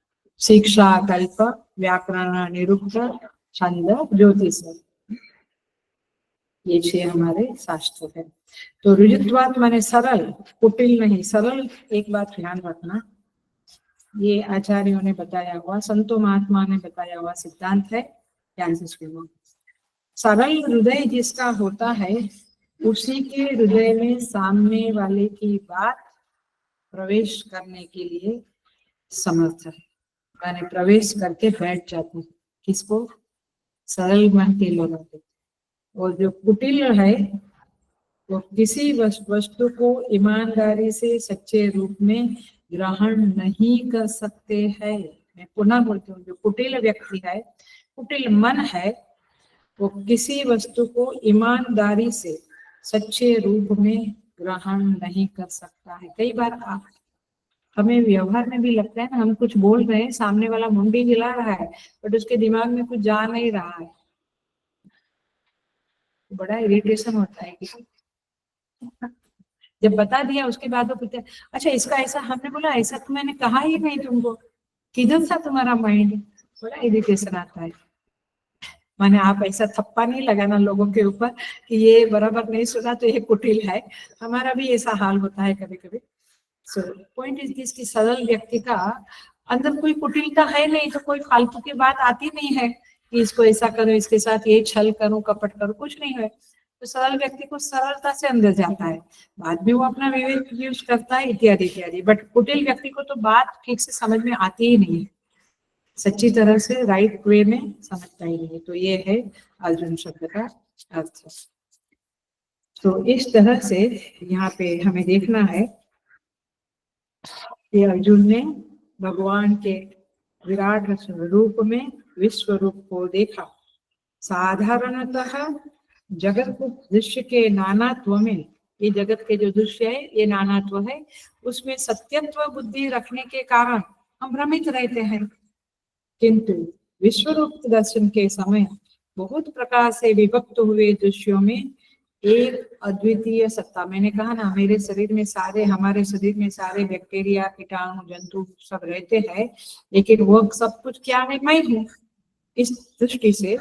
शिक्षा कल्प, व्याकरण निरुक्त, छंद ज्योतिष, ये 6 हमारे शास्त्र है। तो रुजुत्वात माने सरल, कुटिल नहीं, सरल। एक बात ध्यान रखना, ये आचार्यों ने बताया हुआ, संतो महात्मा ने बताया हुआ सिद्धांत है, ध्यान से सुनो। सरल हृदय जिसका होता है उसी के हृदय में सामने वाले की बात प्रवेश करने के लिए समर्थ है, माने प्रवेश करके बैठ जाते हैं। किसको? सरल मन के लोगों को। और जो कुटिल है वो किसी वस्तु को ईमानदारी से सच्चे रूप में ग्रहण नहीं कर सकते हैं। मैं पुनः बोलती हूँ, जो कुटिल व्यक्ति है, कुटिल मन है, वो किसी वस्तु को ईमानदारी से सच्चे रूप में ग्रहण नहीं कर सकता है। कई बार हमें व्यवहार में भी लगता है ना, हम कुछ बोल रहे हैं, सामने वाला मुंडी हिला रहा है, बट उसके दिमाग में कुछ जा नहीं रहा है, बड़ा इरिटेशन होता है कि जब बता दिया उसके बाद वो पूछते हैं, अच्छा इसका ऐसा, हमने बोला ऐसा तो मैंने कहा ही नहीं तुमको, किधर था तुम्हारा माइंड, बड़ा इरिटेशन आता है। माने आप ऐसा थप्पा नहीं लगाना लोगों के ऊपर कि ये बराबर नहीं सुना तो ये कुटिल है, हमारा भी ऐसा हाल होता है कभी कभी। सो पॉइंट इज दिस कि सरल व्यक्ति का अंदर कोई कुटिलता है नहीं, तो कोई फालतू की बात आती नहीं है कि इसको ऐसा करो, इसके साथ ये छल करो, कपट करो, कुछ नहीं है। तो सरल व्यक्ति को सरलता से अंदर जाता है, बाद में वो अपना विवेक यूज करता है इत्यादि इत्यादि। बट कुटिल व्यक्ति को तो बात ठीक से समझ में आती ही नहीं है, सच्ची तरह से राइट वे में समझता ही नहीं। तो ये है अर्जुन शब्द का अर्थ। तो इस तरह से यहाँ पे हमें देखना है कि अर्जुन ने भगवान के विराट रूप में विश्व रूप को देखा। साधारणतः जगत दृश्य के नानात्व में, ये जगत के जो दृश्य है ये नानात्व है, उसमें सत्यत्व बुद्धि रखने के कारण हम भ्रमित रहते हैं। किंतु विश्व रूप दर्शन के समय बहुत प्रकार से विभक्त हुए दृश्यों में एक अद्वितीय सत्ता, मैंने कहा ना मेरे शरीर में सारे, हमारे शरीर में सारे बैक्टीरिया कीटाणु जंतु सब रहते हैं, लेकिन वो सब कुछ क्या है, मैं हूँ। इस दृष्टि से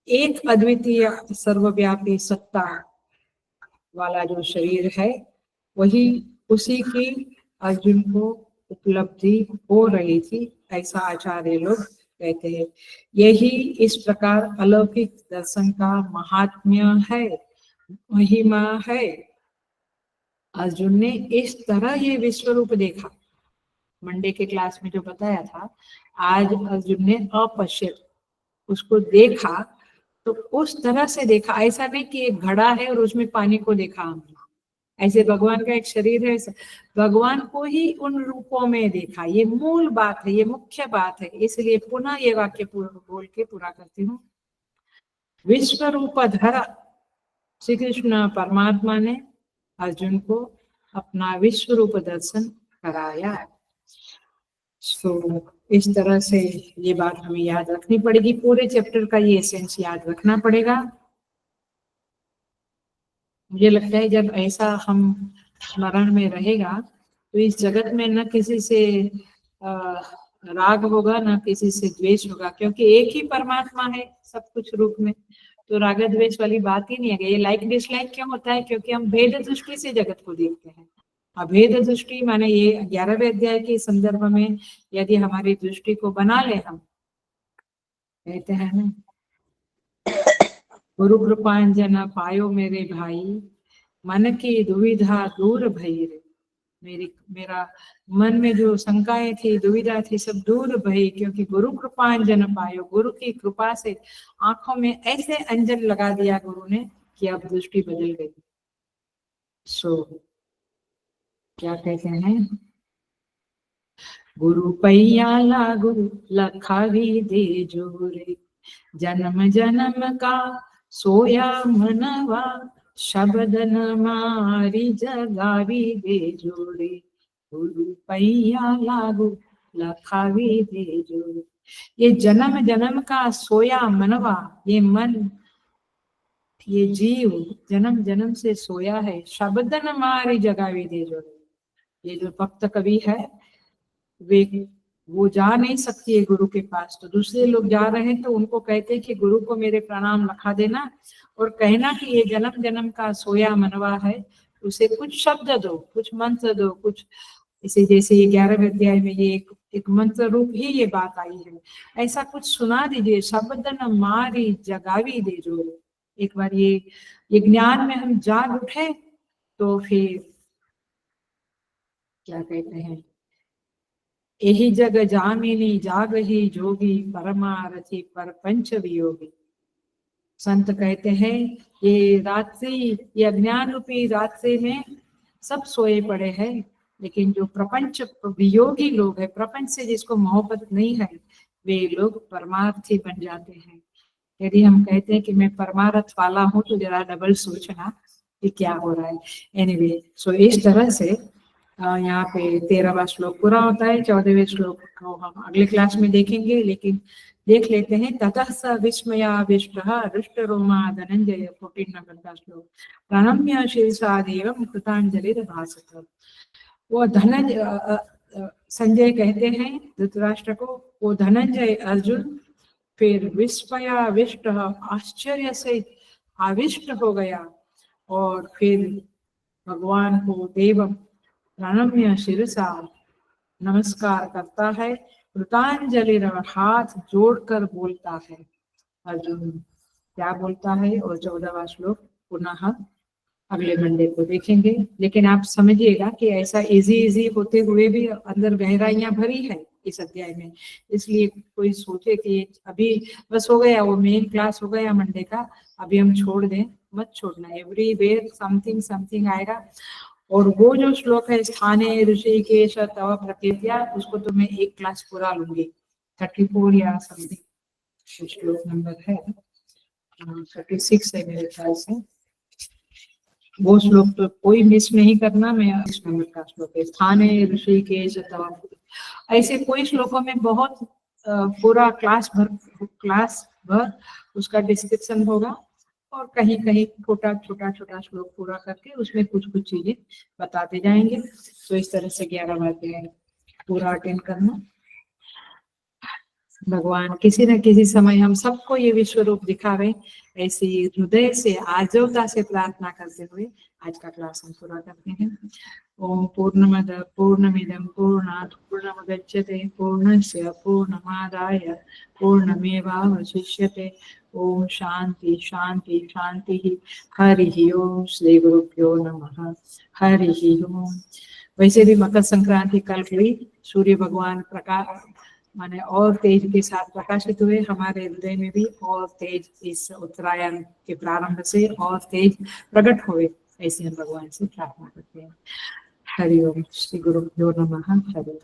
एक अद्वितीय सर्वव्यापी सत्ता वाला जो शरीर है वही, उसी की अर्जुन को उपलब्धि हो रही थी, ऐसा आचार्य लोग कहते हैं। यही इस प्रकार अलौकिक दर्शन का महात्म्य है, महिमा है। अर्जुन ने इस तरह ये विश्व रूप देखा। मंडे के क्लास में जो बताया था, आज अर्जुन ने अपश्यत, उसको देखा, तो उस तरह से देखा। ऐसा नहीं कि एक घड़ा है और उसमें पानी को देखा हमने, ऐसे भगवान का एक शरीर है, भगवान को ही उन रूपों में देखा। ये मूल बात है, ये मुख्य बात है। इसलिए पुनः ये वाक्य बोल के पूरा करती हूँ। विश्व रूप धरा, श्री कृष्ण परमात्मा ने अर्जुन को अपना विश्व रूप दर्शन कराया। तो इस तरह से ये बात हमें याद रखनी पड़ेगी, पूरे चैप्टर का ये एसेंस याद रखना पड़ेगा। मुझे लगता है जब ऐसा हम स्मरण में रहेगा तो इस जगत में न किसी से राग होगा, न किसी से द्वेष होगा, क्योंकि एक ही परमात्मा है सब कुछ रूप में। तो राग द्वेष वाली बात ही नहीं है। ये लाइक डिसलाइक क्यों होता है? क्योंकि हम भेद दृष्टि से जगत को देखते हैं। अभेद दृष्टि माने ये 11वें अध्याय के संदर्भ में यदि हमारी दृष्टि को बना ले, हम कहते हैं ना, गुरु कृपांजन पायो मेरे भाई, मन की दुविधा दूर भई रे। मेरा मन में जो शंकाएं थी, दुविधा थी, सब दूर भई, क्योंकि गुरु कृपांजन पायो, गुरु की कृपा से आंखों में ऐसे अंजन लगा दिया गुरु ने कि अब दृष्टि बदल गई। सो क्या कहते हैं, गुरु पैया लागू लखावी दे जोरे, जन्म जन्म का सोया मनवा, शब्द न मारी जगावी दे जोड़े, गुरु पैया लागू लखावी दे जोड़े। ये जन्म जन्म का सोया मनवा, ये मन, ये जीव जन्म जन्म से सोया है, शब्द न मारी जगावी दे जोड़े। ये जो भक्त कवि है वे, वो जा नहीं सकती है गुरु के पास, तो दूसरे लोग जा रहे हैं तो उनको कहते हैं कि गुरु को मेरे प्रणाम लिखा देना और कहना कि ये जन्म जन्म का सोया मनवा है, उसे कुछ शब्द दो, कुछ मंत्र दो, कुछ इसे, जैसे ये 11वें अध्याय में ये एक मंत्र रूप ही ये बात आई है, ऐसा कुछ सुना दीजिए। शब्द न मारी जगावी दे जो, एक बार ये ज्ञान में हम जाग उठे तो फिर क्या कहते हैं, यही जग जामिनी जाग ही जोगी, परमारथी पर पंच वियोगी। संत कहते हैं ये रात्रि, ये अज्ञान रूपी रात्रि में सब सोए पड़े हैं, लेकिन जो प्रपंच वियोगी लोग हैं, प्रपंच से जिसको मोहब्बत नहीं है, वे लोग परमार्थी बन जाते हैं। यदि हम कहते हैं कि मैं परमार्थ वाला हूँ तो जरा डबल सोचना कि क्या हो रहा है। एनीवे, सो इस तरह से यहाँ पे 13वां श्लोक पूरा होता है। 14वें श्लोक को हम अगले क्लास में देखेंगे, लेकिन देख लेते हैं। ततः स विस्मयाविष्टः हृष्टरोमा धनंजय, 14 नंबर का श्लोक, प्रणम्य शीर्षा देवं कृतांजलिर्भासत। वो धनंजय, संजय कहते हैं धृतराष्ट्र को, वो धनंजय अर्जुन फिर विस्मयाविष्ट, आश्चर्य से आविष्ट हो गया और फिर भगवान को देवम प्रणम्य शिरसा नमस्कार करता है, कृतांजलि हाथ जोड़कर बोलता है। अर्जुन क्या बोलता है? और 14वां श्लोक पुनः अगले मंडे को देखेंगे। लेकिन आप समझिएगा कि ऐसा इजी होते हुए भी अंदर गहराइयां भरी है इस अध्याय में। इसलिए कोई सोचे कि अभी बस हो गया, वो मेन क्लास हो गया मंडे का, अभी हम छोड़ दें, मत छोड़ना। एवरीवेयर समथिंग समथिंग आएगा। और वो जो श्लोक है स्थाने ऋषिकेश तव प्रकृत्या, उसको तो मैं एक क्लास पूरा लूंगी। 34 या समथिंग श्लोक नंबर है, 36 है मेरे ख्याल से। वो श्लोक तो कोई मिस नहीं करना। मैं इस नंबर का श्लोक है, स्थाने ऋषिकेश तव। ऐसे कोई श्लोकों में बहुत पूरा क्लास भर उसका डिस्क्रिप्शन होगा, और कहीं कहीं छोटा श्लोक पूरा करके उसमें कुछ चीजें बताते जाएंगे। तो इस तरह से 11 बातें पूरा अटेंड करना। भगवान किसी न किसी समय हम सबको ये विश्व रूप दिखा रहे। ऐसी हृदय से आर्जवता से प्रार्थना करते हुए आज का क्लास हम पूरा करते हैं। ओम पूर्णमद पूर्णमिदं पूर्णात् पूर्णमुदच्यते पूर्णस्य पूर्णमादाय पूर्णमेवावशिष्यते। ओम शांति शांति शांति। हरि ओम। श्री गुरुभ्यो नमः। हरि ओम। वैसे भी मकर संक्रांति कल हुई, सूर्य भगवान प्रकाश माने और तेज के साथ प्रकाशित हुए हमारे हृदय में भी, और तेज इस उत्तरायण के प्रारंभ से और तेज प्रकट हुए, ऐसे हम भगवान से प्रार्थना करते हैं। हरि ओम। श्री गुरुभ्यो नमः। हरि।